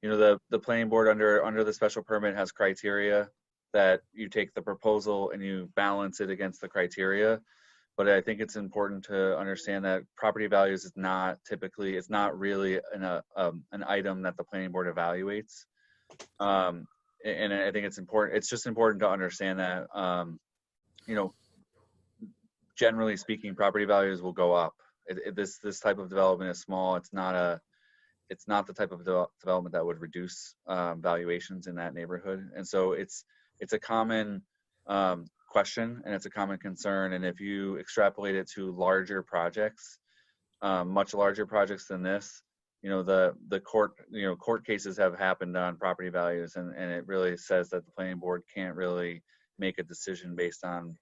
You know, the planning board under the special permit has criteria that you take the proposal and you balance it against the criteria. But I think it's important to understand that property values is not typically, it's not really an item that the planning board evaluates. And I think it's important, it's just important to understand that, you know, generally speaking, property values will go up. This type of development is small. It's not the type of development that would reduce valuations in that neighborhood. And so it's a common question and it's a common concern. And if you extrapolate it to larger projects, much larger projects than this, you know, the court cases have happened on property values, and it really says that the planning board can't really make a decision based on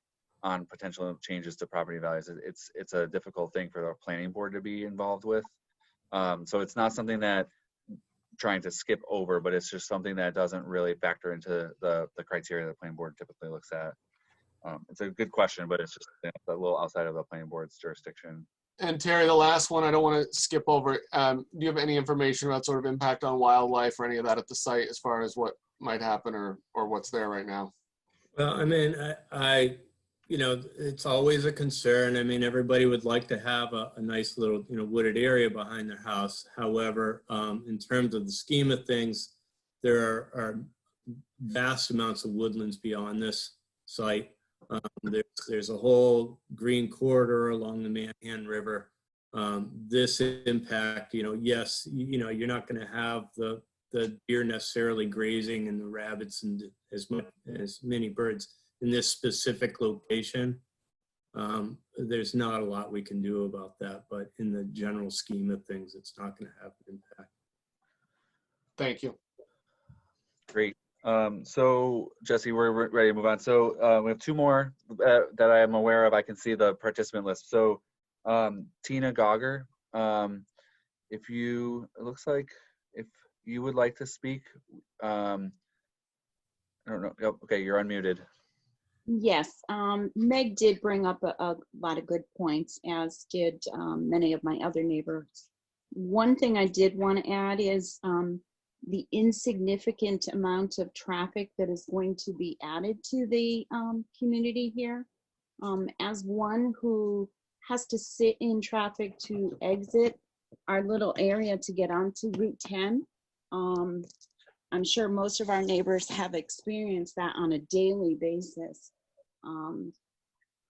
potential changes to property values. It's a difficult thing for the planning board to be involved with. So it's not something that trying to skip over, but it's just something that doesn't really factor into the criteria the planning board typically looks at. It's a good question, but it's just a little outside of the planning board's jurisdiction. And Terry, the last one, I don't want to skip over. Do you have any information about sort of impact on wildlife or any of that at the site as far as what might happen or what's there right now? Well, I mean, you know, it's always a concern. I mean, everybody would like to have a nice little, you know, wooded area behind their house. However, in terms of the scheme of things, there are vast amounts of woodlands beyond this site. There's a whole green corridor along the Manhattan River. This impact, you know, yes, you know, you're not going to have the deer necessarily grazing and the rabbits and as many birds in this specific location. There's not a lot we can do about that, but in the general scheme of things, it's not going to have an impact. Thank you. Great. So Jesse, we're ready to move on. So we have 2 more that I am aware of. I can see the participant list. So Tina Gogger, it looks like if you would like to speak, I don't know. Oh, okay, you're unmuted. Yes, Meg did bring up a lot of good points, as did many of my other neighbors. One thing I did want to add is the insignificant amount of traffic that is going to be added to the community here. As one who has to sit in traffic to exit our little area to get onto Route 10, I'm sure most of our neighbors have experienced that on a daily basis.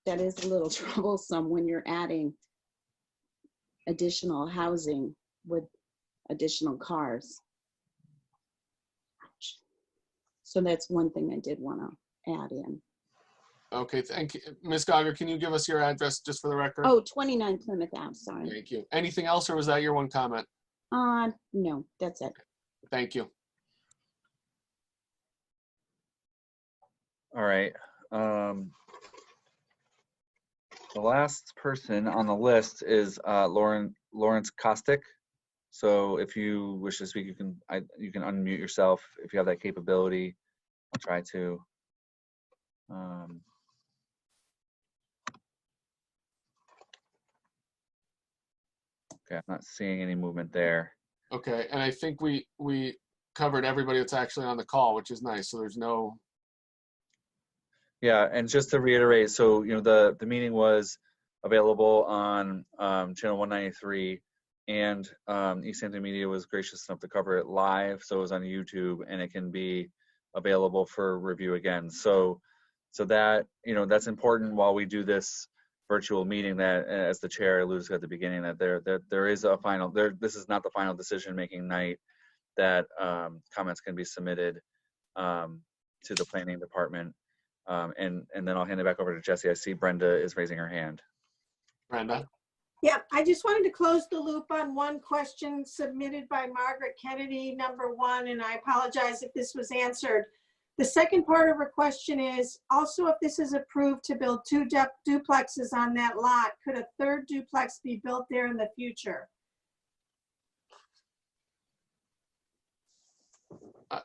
That is a little troublesome when you're adding additional housing with additional cars. So that's one thing I did want to add in. Okay, thank you. Ms. Gogger, can you give us your address just for the record? Oh, 29 Plymouth Ave, sorry. Thank you. Anything else, or was that your one comment? No, that's it. Thank you. All right. The last person on the list is Lawrence Kostick. So if you wish to speak, you can unmute yourself if you have that capability. I'll try to. Okay, I'm not seeing any movement there. Okay, and I think we covered everybody that's actually on the call, which is nice. So there's no. Yeah, and just to reiterate, so the meeting was available on channel 193, and Easthampton Media was gracious enough to cover it live, so it was on YouTube, and it can be available for review again. So that that's important while we do this virtual meeting, that, as the chair alluded to at the beginning, that there is a final. This is not the final decision-making night. That comments can be submitted to the planning department. And then I'll hand it back over to Jesse. I see Brenda is raising her hand. Brenda? Yeah, I just wanted to close the loop on one question submitted by Margaret Kennedy, #1, and I apologize if this was answered. The second part of her question is, also, if this is approved to build 2 duplexes on that lot, could a 3rd duplex be built there in the future?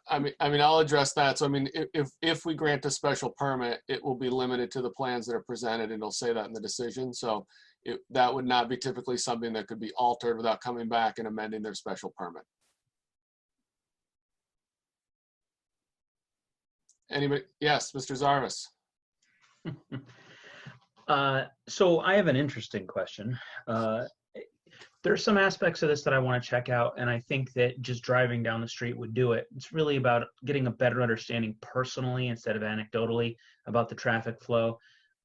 I mean, I'll address that. So, I mean, if we grant a special permit, it will be limited to the plans that are presented, and it'll say that in the decision. So that would not be typically something that could be altered without coming back and amending their special permit. Anybody? Yes, Mr. Zarvis. So I have an interesting question. There's some aspects of this that I want to check out, and I think that just driving down the street would do it. It's really about getting a better understanding personally instead of anecdotally about the traffic flow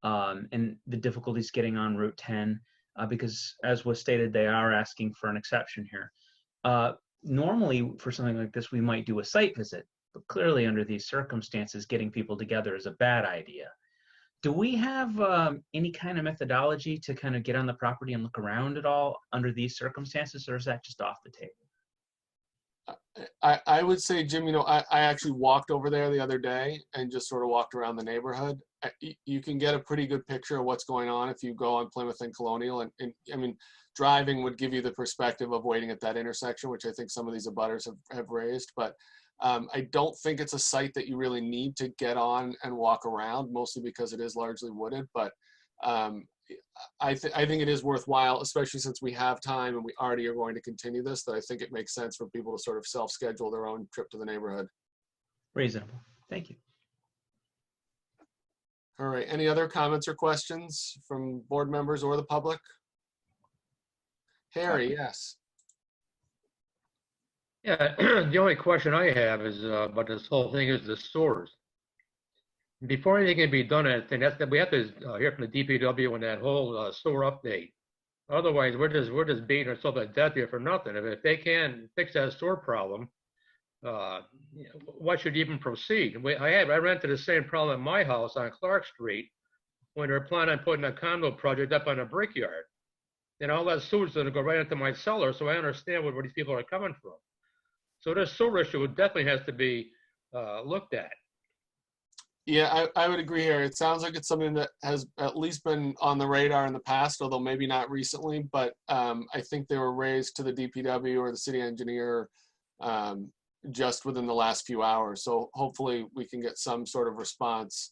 and the difficulties getting on Route 10, because as was stated, they are asking for an exception here. Normally, for something like this, we might do a site visit, but clearly under these circumstances, getting people together is a bad idea. Do we have any kind of methodology to kind of get on the property and look around at all under these circumstances, or is that just off the table? I would say, Jim, I actually walked over there the other day and just sort of walked around the neighborhood. You can get a pretty good picture of what's going on if you go on Plymouth and Colonial. And I mean, driving would give you the perspective of waiting at that intersection, which I think some of these abutters have raised. But I don't think it's a site that you really need to get on and walk around, mostly because it is largely wooded. But I think it is worthwhile, especially since we have time and we already are going to continue this, that I think it makes sense for people to sort of self-schedule their own trip to the neighborhood. Reasonable. Thank you. All right. Any other comments or questions from board members or the public? Harry, yes. Yeah, the only question I have is about this whole thing is the stores. Before anything can be done, I think that we have to hear from the DPW on that whole store update. Otherwise, we're just beating ourselves to death here for nothing. If they can't fix that store problem, what should even proceed? I ran into the same problem at my house on Clark Street when they're planning on putting a condo project up on a brickyard. And all that sewage is going to go right into my cellar, so I understand where these people are coming from. So this sewer issue definitely has to be looked at. Yeah, I would agree here. It sounds like it's something that has at least been on the radar in the past, although maybe not recently, but I think they were raised to the DPW or the city engineer just within the last few hours. So hopefully we can get some sort of response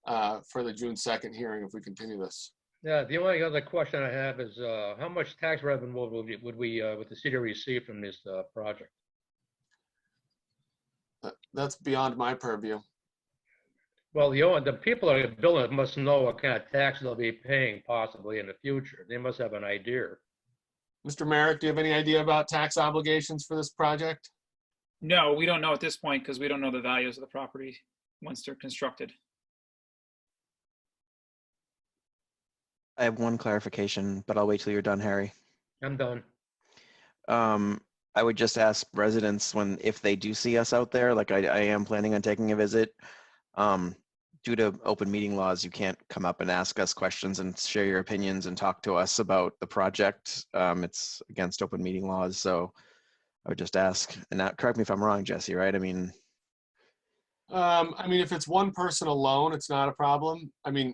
for the June 2nd hearing if we continue this. Yeah, the only other question I have is how much tax revenue would the city receive from this project? That's beyond my purview. Well, the people that are building it must know what kind of tax they'll be paying possibly in the future. They must have an idea. Mr. Merrick, do you have any idea about tax obligations for this project? No, we don't know at this point because we don't know the values of the property once they're constructed. I have one clarification, but I'll wait till you're done, Harry. I'm done. I would just ask residents if they do see us out there, like I am planning on taking a visit. Due to open meeting laws, you can't come up and ask us questions and share your opinions and talk to us about the project. It's against open meeting laws, so I would just ask. And now, correct me if I'm wrong, Jesse, right? I mean, if it's one person alone, it's not a problem. I mean,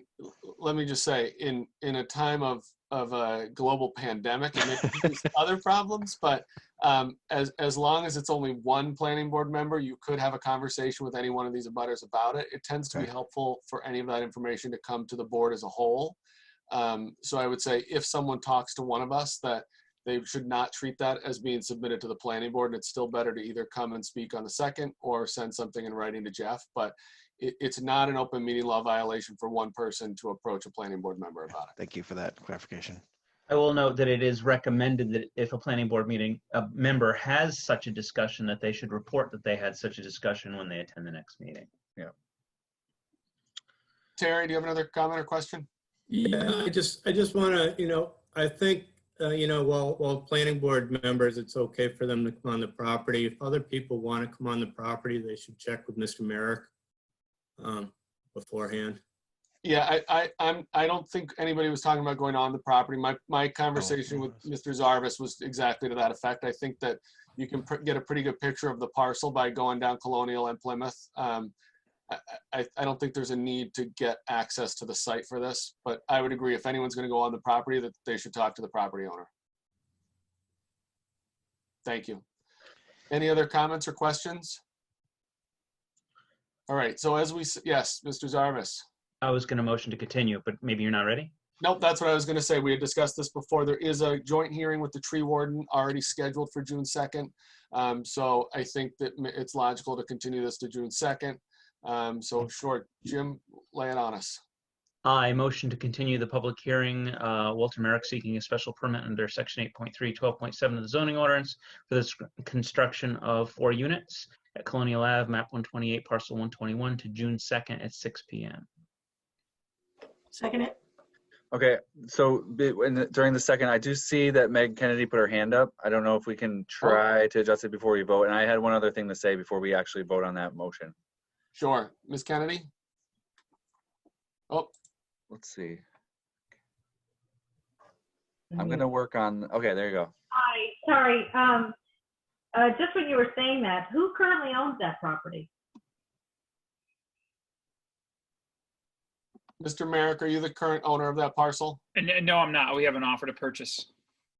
let me just say, in a time of a global pandemic, it may produce other problems, but as long as it's only one planning board member, you could have a conversation with any one of these abutters about it. It tends to be helpful for any of that information to come to the board as a whole. So I would say if someone talks to one of us, that they should not treat that as being submitted to the planning board. And it's still better to either come and speak on the second or send something in writing to Jeff. But it's not an open meeting law violation for one person to approach a planning board member about it. Thank you for that clarification. I will note that it is recommended that if a planning board meeting, a member has such a discussion, that they should report that they had such a discussion when they attend the next meeting. Yeah. Terry, do you have another comment or question? Yeah, I just want to, I think, while planning board members, it's okay for them to come on the property. If other people want to come on the property, they should check with Mr. Merrick beforehand. Yeah, I don't think anybody was talking about going on the property. My conversation with Mr. Zarvis was exactly to that effect. I think that you can get a pretty good picture of the parcel by going down Colonial and Plymouth. I don't think there's a need to get access to the site for this, but I would agree if anyone's going to go on the property that they should talk to the property owner. Thank you. Any other comments or questions? All right, so yes, Mr. Zarvis. I was going to motion to continue, but maybe you're not ready? Nope, that's what I was going to say. We had discussed this before. There is a joint hearing with the tree warden already scheduled for June 2nd. So I think that it's logical to continue this to June 2nd. So sure, Jim, lay it on us. I motion to continue the public hearing. Walter Merrick seeking a special permit under section 8.3, 12.7 of the zoning ordinance for the construction of 4 units at Colonial Ave, map 128, parcel 121 to June 2nd at 6 p.m. Second it. Okay, so during the second, I do see that Meg Kennedy put her hand up. I don't know if we can try to adjust it before we vote. And I had one other thing to say before we actually vote on that motion. Sure, Ms. Kennedy. Oh, let's see. I'm gonna work on. Okay, there you go. Hi, sorry. Just when you were saying that, who currently owns that property? Mr. Merrick, are you the current owner of that parcel? No, I'm not. We have an offer to purchase.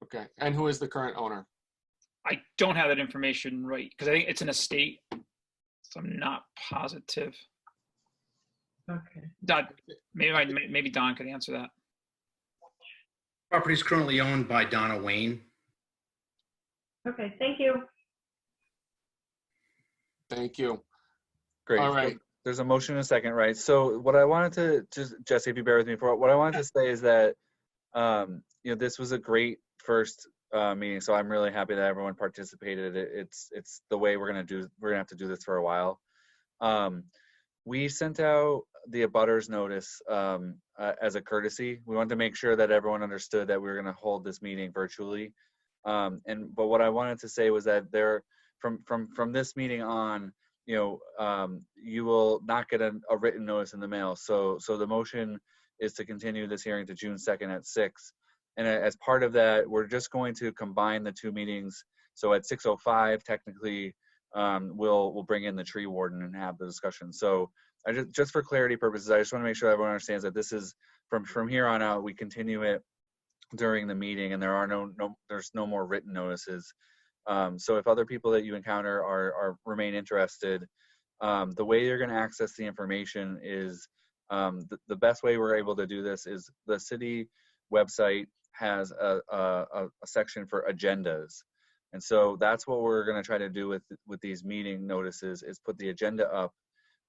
Okay, and who is the current owner? I don't have that information right because I think it's an estate, so I'm not positive. Okay. Don, maybe Don could answer that. Property is currently owned by Donna Wayne. Okay, thank you. Thank you. Great. All right. So there's a motion and a second, right? So what I wanted to just, Jesse, if you bear with me for what I wanted to say is that, this was a great first meeting. So I'm really happy that everyone participated. It's the way we're gonna have to do this for a while. We sent out the abutters notice as a courtesy. We wanted to make sure that everyone understood that we were going to hold this meeting virtually. But what I wanted to say was that from this meeting on, you will not get a written notice in the mail. So the motion is to continue this hearing to June 2nd at 6. And as part of that, we're just going to combine the 2 meetings. So at 6:05, technically, we'll bring in the tree warden and have the discussion. So just for clarity purposes, I just want to make sure everyone understands that this is from here on out, we continue it during the meeting, and there's no more written notices. So if other people that you encounter remain interested, the way you're going to access the information is the best way we're able to do this is the city website has a section for agendas. And so that's what we're going to try to do with these meeting notices is put the agenda up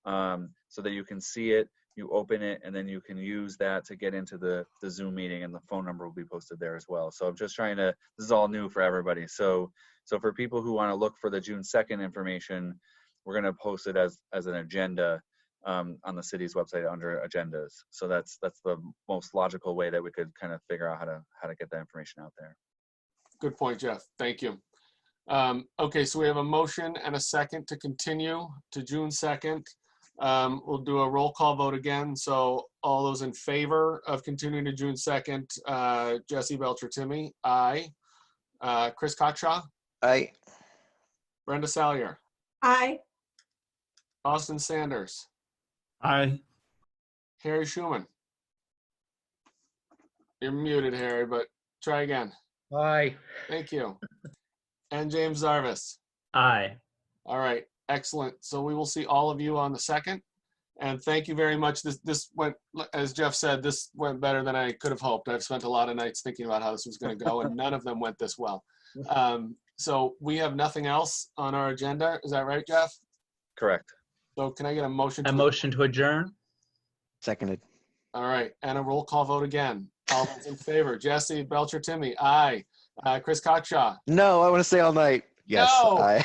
so that you can see it. you open it, and then you can use that to get into the Zoom meeting, and the phone number will be posted there as well. So I'm just trying to, this is all new for everybody. So for people who want to look for the June 2nd information, we're going to post it as an agenda on the city's website under agendas. So that's the most logical way that we could kind of figure out how to get that information out there. Good point, Jeff. Thank you. Okay, so we have a motion and a second to continue to June 2nd. We'll do a roll call vote again. So all those in favor of continuing to June 2nd, Jesse Belcher-Timmy, aye. Chris Cockshaw? Aye. Brenda Salyer? Aye. Austin Sanders? Aye. Harry Schumann? You're muted, Harry, but try again. Aye. Thank you. And James Zarvis? Aye. All right, excellent. So we will see all of you on the 2nd. And thank you very much. This went, as Jeff said, this went better than I could have hoped. I've spent a lot of nights thinking about how this was going to go, and none of them went this well. So we have nothing else on our agenda. Is that right, Jeff? Correct. So can I get a motion? A motion to adjourn? Seconded. All right, and a roll call vote again. All those in favor, Jesse Belcher-Timmy, aye. Chris Cockshaw? No, I want to stay all night. Yes. No. Aye.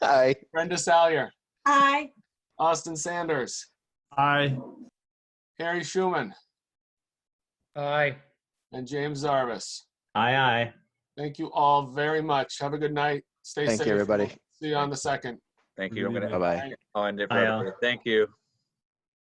Aye. Brenda Salyer? Aye. Austin Sanders? Aye. Harry Schumann? Aye. And James Zarvis? Aye, aye. Thank you all very much. Have a good night. Stay safe. Thank you, everybody. See you on the 2nd. Thank you. I'm going to Bye-bye. I'll end it for Aye, everybody. Thank you.